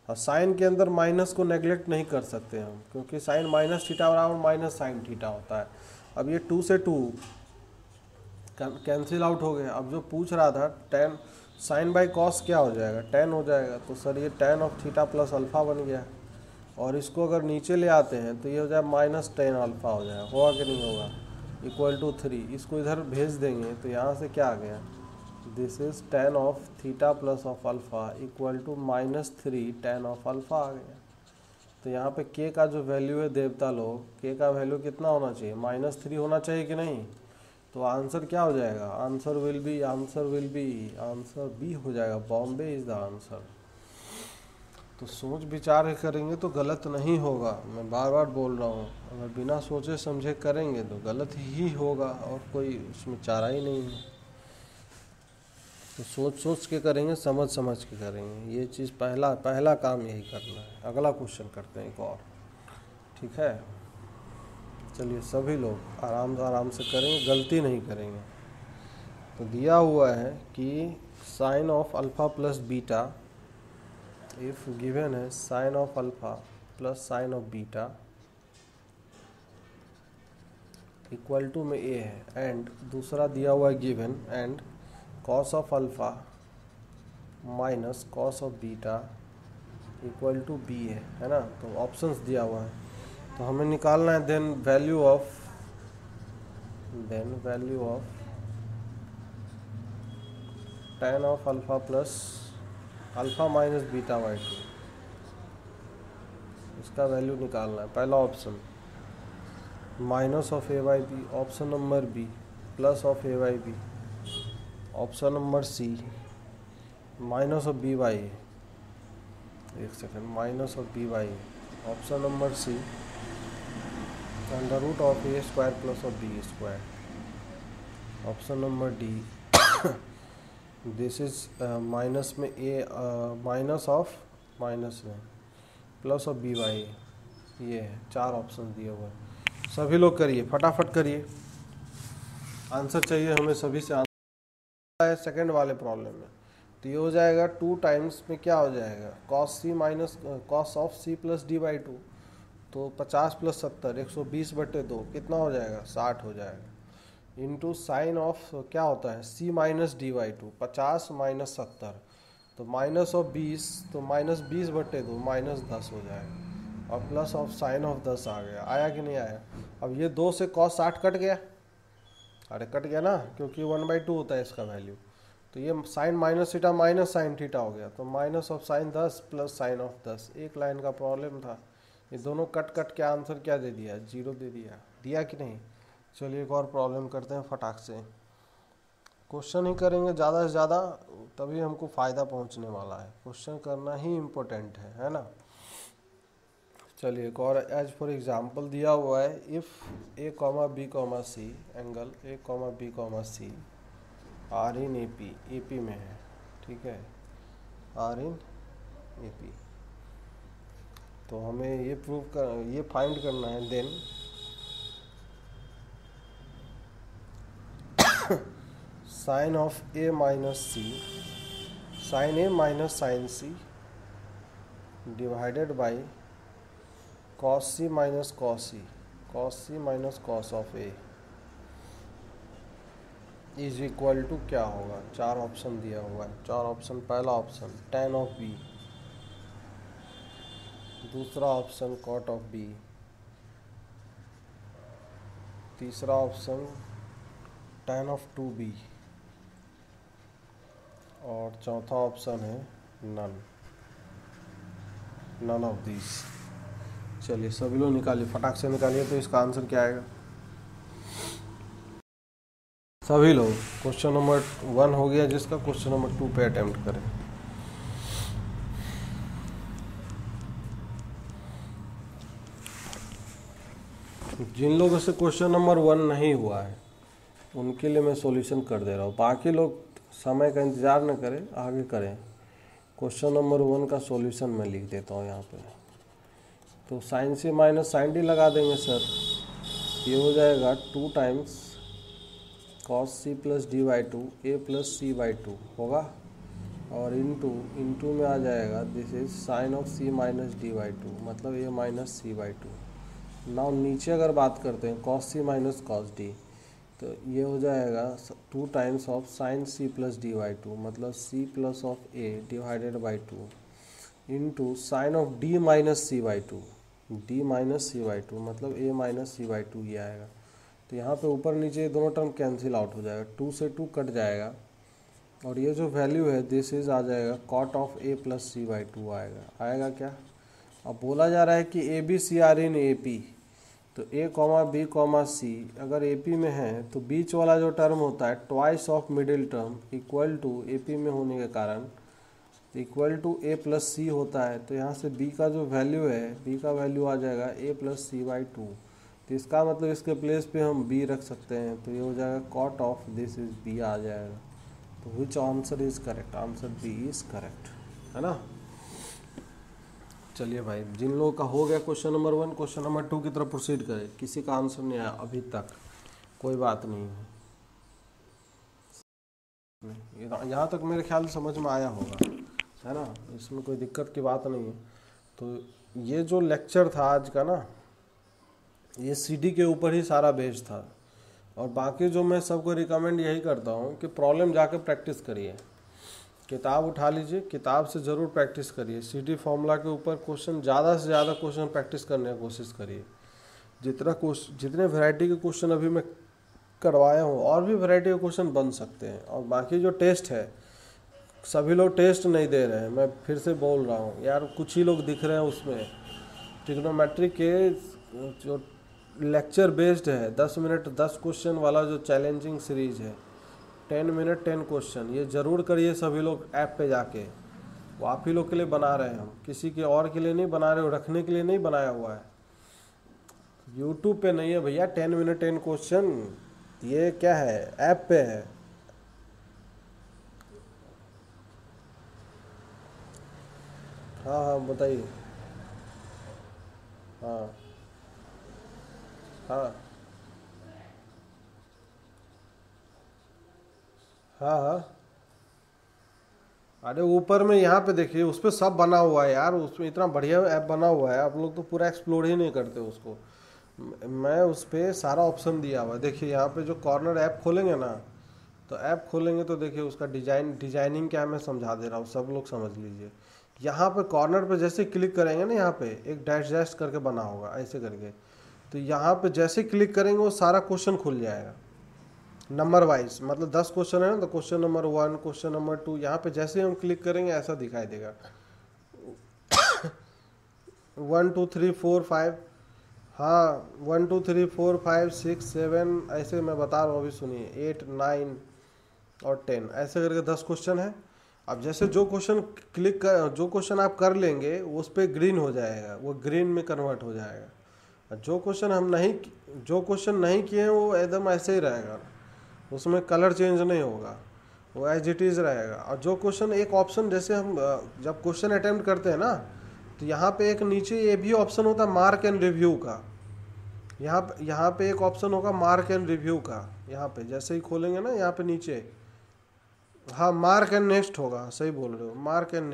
S1: और साइन के अंदर माइनस को नेगलेक्ट नहीं कर सकते हम, क्योंकि साइन माइनस थीटा बराबर माइनस साइन थीटा होता है। अब ये 2 से 2 कैंसिल आउट हो गया। अब जो पूछ रहा था tan साइन बाई कॉस क्या हो जाएगा, tan हो जाएगा, तो सर ये tan of theta plus alpha बन गया, और इसको अगर नीचे ले आते हैं तो ये हो जाए माइनस tan अल्फ़ा हो जाएगा, होगा कि नहीं होगा, इक्वल टू 3, इसको इधर भेज देंगे तो यहाँ से क्या आ गया, this is tan of theta plus of alpha equal to -3 tan of alpha आ गया। तो यहाँ पे k का जो वैल्यू है देवता लोग, k का वैल्यू कितना होना चाहिए, -3 होना चाहिए कि नहीं। तो आंसर क्या हो जाएगा, आंसर बी हो जाएगा, बॉम्बे इज द आंसर। तो सोच विचार करेंगे तो गलत नहीं होगा, मैं बार बार बोल रहा हूँ, अगर बिना सोचे समझे करेंगे तो गलत ही होगा और कोई उसमें चारा ही नहीं है। तो सोच सोच के करेंगे, समझ समझ के करेंगे, ये चीज़ पहला काम यही करना है। अगला क्वेश्चन करते हैं एक और, ठीक है। चलिए सभी लोग आराम से करेंगे, गलती नहीं करेंगे। तो दिया हुआ है कि sine of alpha plus beta, if given है sine of alpha plus sine of beta equal to में ए है, एंड दूसरा दिया हुआ है given and cos of alpha minus cos of beta equal to B है ना। तो ऑप्शंस दिया हुआ है, तो हमें निकालना है then value of tan of alpha plus alpha minus beta by 2, इसका वैल्यू निकालना है। पहला option minus of A by B, option number B plus of A by B, option number C minus of B by A, एक second, minus of B by A, option number C under root of A square plus of B square, option number D this is minus में ए minus of minus में plus of B by ए, ये है। 4 option दिए हुए हैं, सभी लोग करिए, फटाफट करिए, आंसर चाहिए हमें सभी से। आंसर है सेकंड वाले प्रॉब्लम में, तो ये हो जाएगा 2 टाइम्स में क्या हो जाएगा, cos C minus cos of C plus D by 2, तो 50 प्लस 70 120/2 कितना हो जाएगा, 60 हो जाएगा, इंटू साइन ऑफ क्या होता है सी माइनस डी बाई 2, 50 माइनस 70, तो माइनस ऑफ 20, तो -20/2 -10 हो जाएगा, और प्लस ऑफ साइन ऑफ 10 आ गया। आया कि नहीं आया। अब ये 2 से कॉस 60 कट गया, अरे कट गया ना, क्योंकि 1/2 होता है इसका वैल्यू। तो ये sine minus theta minus sine theta हो गया, तो minus of sine 10 plus sine of 10। एक लाइन का प्रॉब्लम था, ये दोनों कट कट के आंसर क्या दे दिया, 0 दे दिया कि नहीं। चलिए एक और प्रॉब्लम करते हैं फटाक से, क्वेश्चन ही करेंगे ज़्यादा से ज़्यादा, तभी हमको फ़ायदा पहुंचने वाला है। क्वेश्चन करना ही इम्पोर्टेंट है ना। चलिए एक और, एज फॉर एग्जांपल दिया हुआ है, if A comma B comma C, angle A comma B comma C are in A P में है, ठीक है, आर इन ए पी। तो हमें ये ये फाइंड करना है, then sine of A minus C, sine A minus sine C divided by cos C minus cos C, cos C minus cos of A is equal to क्या होगा। 4 option दिया हुआ है, 4 ऑप्शन। पहला ऑप्शन tan ऑफ बी, दूसरा option cot of B, तीसरा option tan of 2b, और चौथा ऑप्शन है नन ऑफ दिस। चलिए सभी लोग निकालिए, फटाक से निकालिए, तो इसका आंसर क्या आएगा सभी लोग। क्वेश्चन नंबर 1 हो गया जिसका, क्वेश्चन नंबर 2 पे अटेम्प्ट करें। जिन लोगों से क्वेश्चन नंबर 1 नहीं हुआ है उनके लिए मैं सॉल्यूशन कर दे रहा हूँ, बाकी लोग समय का इंतज़ार न करें, आगे करें। क्वेश्चन नंबर 1 का सॉल्यूशन मैं लिख देता हूँ यहाँ पे। तो sine C minus sine D लगा देंगे सर, ये हो जाएगा 2 times cos C plus D by 2 A plus C by 2 होगा, और इंटू में आ जाएगा this is sine of C minus D by 2, मतलब A minus C by 2। Now नीचे अगर बात करते हैं cos C minus cos D, तो ये हो जाएगा 2 times of sine C plus D by 2, मतलब C plus of A divided by 2 into sine of D minus C by 2, D minus C by 2, मतलब ए माइनस सी बाई 2 ये आएगा। तो यहाँ पे ऊपर नीचे दोनों टर्म कैंसिल आउट हो जाएगा, 2 से 2 कट जाएगा, और ये जो वैल्यू है दिस इज आ जाएगा cot of A plus C by 2 आएगा क्या। अब बोला जा रहा है कि A B C are in A P, तो A comma B comma C अगर ए पी में है तो बीच वाला जो टर्म होता है twice of middle term equal to A P में होने के कारण equal to A plus C होता है। तो यहाँ से बी का जो वैल्यू है, बी का वैल्यू आ जाएगा ए प्लस सी बाई टू। तो इसका मतलब इसके प्लेस पे हम बी रख सकते हैं, तो ये हो जाएगा cot of this is B आ जाएगा। तो which answer is correct? Answer B is correct, है ना। चलिए भाई, जिन लोगों का हो गया क्वेश्चन नंबर 1, क्वेश्चन नंबर 2 की तरफ प्रोसीड करें। किसी का आंसर नहीं आया अभी तक, कोई बात नहीं है, यहाँ तक मेरे ख्याल से समझ में आया होगा, है ना, इसमें कोई दिक्कत की बात नहीं है। तो ये जो लेक्चर था आज का ना, ये सीडी के ऊपर ही सारा बेस्ड था। और बाकी जो मैं सबको रिकमेंड यही करता हूँ कि प्रॉब्लम जाके प्रैक्टिस करिए, किताब उठा लीजिए, किताब से ज़रूर प्रैक्टिस करिए। सीडी फॉर्मूला के ऊपर क्वेश्चन ज़्यादा से ज़्यादा क्वेश्चन प्रैक्टिस करने की कोशिश करिए। जितने वैरायटी के क्वेश्चन अभी मैं करवाया हूँ, और भी वैरायटी के क्वेश्चन बन सकते हैं। और बाकी जो टेस्ट है, सभी लोग टेस्ट नहीं दे रहे हैं, मैं फिर से बोल रहा हूँ यार, कुछ ही लोग दिख रहे हैं उसमें। ट्रिग्नोमेट्री के जो लेक्चर बेस्ड है 10 मिनट 10 क्वेश्चन वाला जो चैलेंजिंग सीरीज है, 10 मिनट 10 क्वेश्चन, ये ज़रूर करिए सभी लोग ऐप पे जाके। वो आप ही लोग के लिए बना रहे हैं हम, किसी के और के लिए नहीं बना रहे हो, रखने के लिए नहीं बनाया हुआ है। यूट्यूब पे नहीं है भैया 10 मिनट 10 क्वेश्चन, ये क्या है, ऐप पे है। हाँ हाँ बताइए। हाँ हाँ हाँ हाँ। अरे ऊपर में यहाँ पे देखिए, उस पर सब बना हुआ है यार, उसमें इतना बढ़िया ऐप बना हुआ है, आप लोग तो पूरा एक्सप्लोर ही नहीं करते उसको। मैं उस पर सारा ऑप्शन दिया हुआ है। देखिए यहाँ पे जो कॉर्नर ऐप खोलेंगे ना, तो ऐप खोलेंगे तो देखिए उसका डिजाइनिंग क्या है, मैं समझा दे रहा हूँ, सब लोग समझ लीजिए। यहाँ पे कॉर्नर पे जैसे क्लिक करेंगे ना, यहाँ पे एक डैश डैश करके बना होगा ऐसे करके, तो यहाँ पे जैसे क्लिक करेंगे वो सारा क्वेश्चन खुल जाएगा नंबर वाइज। मतलब 10 क्वेश्चन है ना, तो क्वेश्चन नंबर 1, क्वेश्चन नंबर 2, यहाँ पे जैसे हम क्लिक करेंगे ऐसा दिखाई देगा 1 2 3 4 5। हाँ 1 2 3 4 5 6 7 ऐसे मैं बता रहा हूँ, अभी सुनिए 8 9 और 10 ऐसे करके 10 क्वेश्चन है। अब जैसे जो क्वेश्चन आप कर लेंगे उस पर ग्रीन हो जाएगा, वो ग्रीन में कन्वर्ट हो जाएगा। जो क्वेश्चन नहीं किए हैं वो एकदम ऐसे ही रहेगा, उसमें कलर चेंज नहीं होगा, वो एज इट इज़ रहेगा। और जो क्वेश्चन, एक ऑप्शन जैसे हम जब क्वेश्चन अटेम्प्ट करते हैं ना, तो यहाँ पे एक नीचे ये भी ऑप्शन होता है मार्क एंड रिव्यू का। यहाँ पे एक ऑप्शन होगा मार्क एंड रिव्यू का, यहाँ पे जैसे ही खोलेंगे ना, यहाँ पे नीचे, हाँ मार्क एंड नेक्स्ट होगा, सही बोल रहे हो, मार्क एंड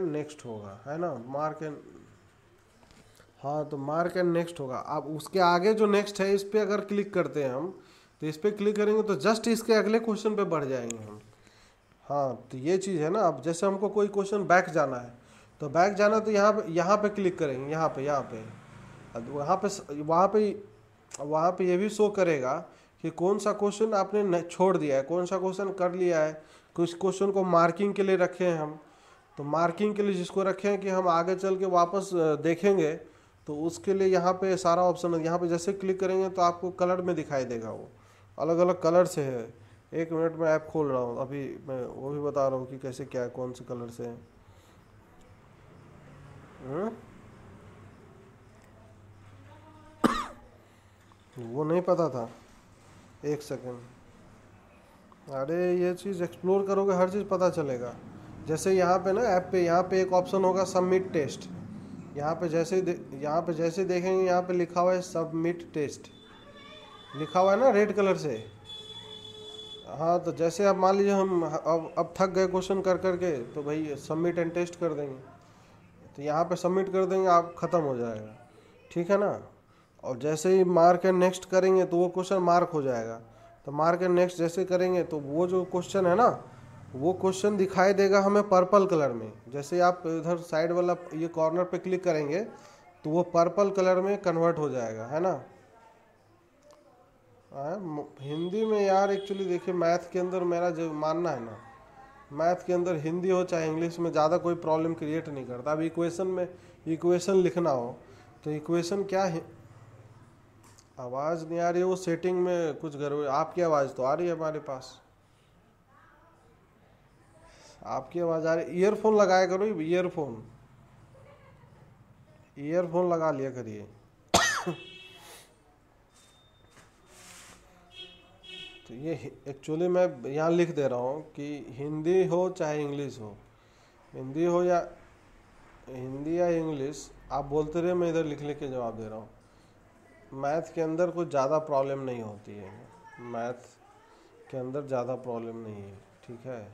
S1: नेक्स्ट होगा, है ना, मार्क एंड, हाँ तो मार्क एंड नेक्स्ट होगा। अब उसके आगे जो नेक्स्ट है, इस पर अगर क्लिक करते हैं हम, तो इस पर क्लिक करेंगे तो जस्ट इसके अगले क्वेश्चन पे बढ़ जाएंगे हम। हाँ तो ये चीज़ है ना। अब जैसे हमको कोई क्वेश्चन बैक जाना है, तो बैक जाना तो यहाँ पे क्लिक करेंगे, यहाँ पे वहाँ पे ये भी शो करेगा कि कौन सा क्वेश्चन आपने छोड़ दिया है, कौन सा क्वेश्चन कर लिया है। कुछ क्वेश्चन को मार्किंग के लिए रखे हैं हम, तो मार्किंग के लिए जिसको रखे हैं कि हम आगे चल के वापस देखेंगे, तो उसके लिए यहाँ पे सारा ऑप्शन है। यहाँ पे जैसे क्लिक करेंगे तो आपको कलर में दिखाई देगा, वो अलग अलग कलर से है। 1 मिनट में ऐप खोल रहा हूँ, अभी मैं वो भी बता रहा हूँ कि कैसे क्या है, कौन से कलर से है। वो नहीं पता था, 1 सेकेंड। अरे ये चीज़ एक्सप्लोर करोगे हर चीज़ पता चलेगा। जैसे यहाँ पे ना ऐप पे, यहाँ पे एक ऑप्शन होगा सबमिट टेस्ट। यहाँ पे जैसे देखेंगे, यहाँ पे लिखा हुआ है सबमिट टेस्ट, लिखा हुआ है ना रेड कलर से। हाँ तो जैसे आप मान लीजिए हम अब थक गए क्वेश्चन कर करके, तो भाई सबमिट एंड टेस्ट कर देंगे, तो यहाँ पे सबमिट कर देंगे, आप ख़त्म हो जाएगा, ठीक है ना। और जैसे ही मार्क एंड नेक्स्ट करेंगे तो वो क्वेश्चन मार्क हो जाएगा। तो मार्क एंड नेक्स्ट जैसे करेंगे तो वो जो क्वेश्चन है ना, वो क्वेश्चन दिखाई देगा हमें पर्पल कलर में। जैसे आप इधर साइड वाला ये कॉर्नर पे क्लिक करेंगे तो वो पर्पल कलर में कन्वर्ट हो जाएगा, है ना। हिंदी में यार एक्चुअली देखिए, मैथ के अंदर मेरा जो मानना है ना, मैथ के अंदर हिंदी हो चाहे इंग्लिश में ज़्यादा कोई प्रॉब्लम क्रिएट नहीं करता। अब इक्वेशन में इक्वेशन लिखना हो तो इक्वेशन क्या है, आवाज़ नहीं आ रही है, वो सेटिंग में कुछ गड़बड़। आपकी आवाज़ तो आ रही है हमारे पास, आपकी आवाज़ आ रही। ईयरफोन लगाया करो, ईयरफोन ईयरफोन लगा लिया करिए। तो ये एक्चुअली मैं यहाँ लिख दे रहा हूँ कि हिंदी हो चाहे इंग्लिश हो, हिंदी हो या हिंदी या इंग्लिश, आप बोलते रहे, मैं इधर लिख लिख के जवाब दे रहा हूँ। मैथ के अंदर कुछ ज़्यादा प्रॉब्लम नहीं होती है, मैथ के अंदर ज़्यादा प्रॉब्लम नहीं है, ठीक है।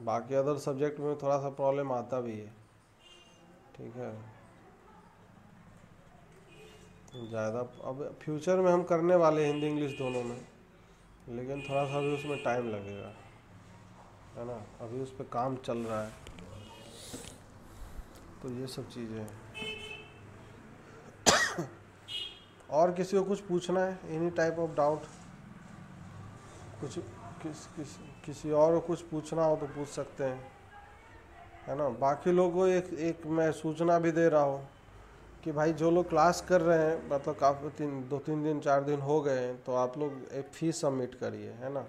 S1: बाकी अदर सब्जेक्ट में थोड़ा सा प्रॉब्लम आता भी है, ठीक है। ज़्यादा अब फ्यूचर में हम करने वाले हिंदी इंग्लिश दोनों में, लेकिन थोड़ा सा भी उसमें टाइम लगेगा, है ना। अभी उस पर काम चल रहा है, तो ये सब चीज़ें हैं। और किसी को कुछ पूछना है, एनी टाइप ऑफ डाउट, कुछ किसी और को कुछ पूछना हो तो पूछ सकते हैं, है ना। बाकी लोगों को एक मैं सूचना भी दे रहा हूँ कि भाई जो लोग क्लास कर रहे हैं, मतलब काफ़ी 2-3 दिन 4 दिन हो गए हैं, तो आप लोग एक फ़ीस सबमिट करिए, है ना।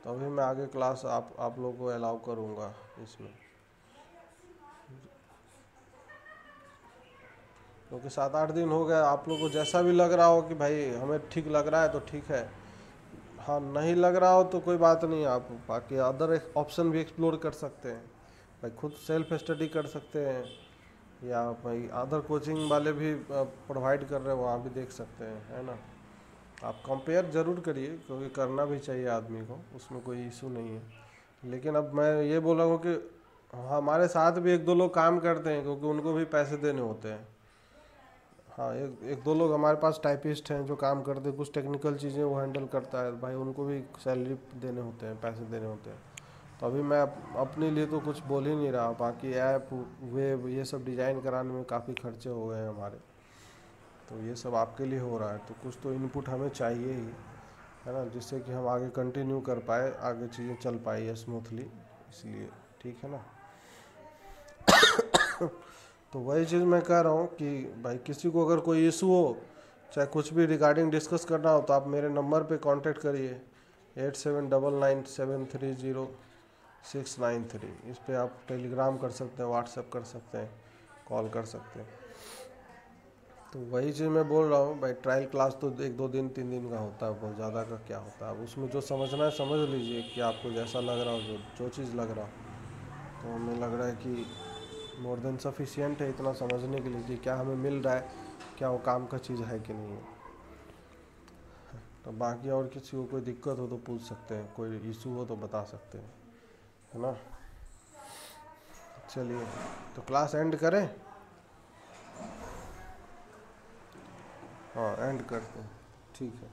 S1: तो अभी मैं आगे क्लास आप लोग को अलाउ करूँगा इसमें, क्योंकि 7-8 दिन हो गए। आप लोग को जैसा भी लग रहा हो कि भाई हमें ठीक लग रहा है तो ठीक है, हाँ नहीं लग रहा हो तो कोई बात नहीं, आप बाकी अदर ऑप्शन भी एक्सप्लोर कर सकते हैं। भाई खुद सेल्फ स्टडी कर सकते हैं, या भाई अदर कोचिंग वाले भी प्रोवाइड कर रहे हैं, वहाँ भी देख सकते हैं, है ना। आप कंपेयर ज़रूर करिए, क्योंकि करना भी चाहिए आदमी को, उसमें कोई इशू नहीं है। लेकिन अब मैं ये बोला हूँ कि हमारे साथ भी 1-2 लोग काम करते हैं, क्योंकि उनको भी पैसे देने होते हैं। हाँ, एक दो लोग हमारे पास टाइपिस्ट हैं जो काम करते हैं, कुछ टेक्निकल चीज़ें वो हैंडल करता है, भाई उनको भी सैलरी देने होते हैं, पैसे देने होते हैं। तो अभी मैं अपने लिए तो कुछ बोल ही नहीं रहा, बाकी ऐप वेब ये सब डिज़ाइन कराने में काफ़ी खर्चे हो गए हैं हमारे, तो ये सब आपके लिए हो रहा है, तो कुछ तो इनपुट हमें चाहिए ही, है ना, जिससे कि हम आगे कंटिन्यू कर पाए, आगे चीज़ें चल पाई स्मूथली, इसलिए ठीक है ना। तो वही चीज़ मैं कह रहा हूँ कि भाई किसी को अगर कोई इशू हो, चाहे कुछ भी रिगार्डिंग डिस्कस करना हो, तो आप मेरे नंबर पे कांटेक्ट करिए 8799730693। इस पे आप टेलीग्राम कर सकते हैं, व्हाट्सएप कर सकते हैं, कॉल कर सकते हैं। तो वही चीज़ मैं बोल रहा हूँ भाई, ट्रायल क्लास तो 1-2 दिन 3 दिन का होता है, बहुत ज़्यादा का क्या होता है। अब उसमें जो समझना है समझ लीजिए, कि आपको जैसा लग रहा हो, जो चीज़ लग रहा हो, तो हमें लग रहा है कि मोर देन सफिशियंट है इतना समझने के लिए कि क्या हमें मिल रहा है, क्या वो काम का चीज़ है कि नहीं है। तो बाकी और किसी को कोई दिक्कत हो तो पूछ सकते हैं, कोई इशू हो तो बता सकते हैं, है ना। चलिए, तो क्लास एंड करें। हाँ, एंड करते हैं, ठीक है।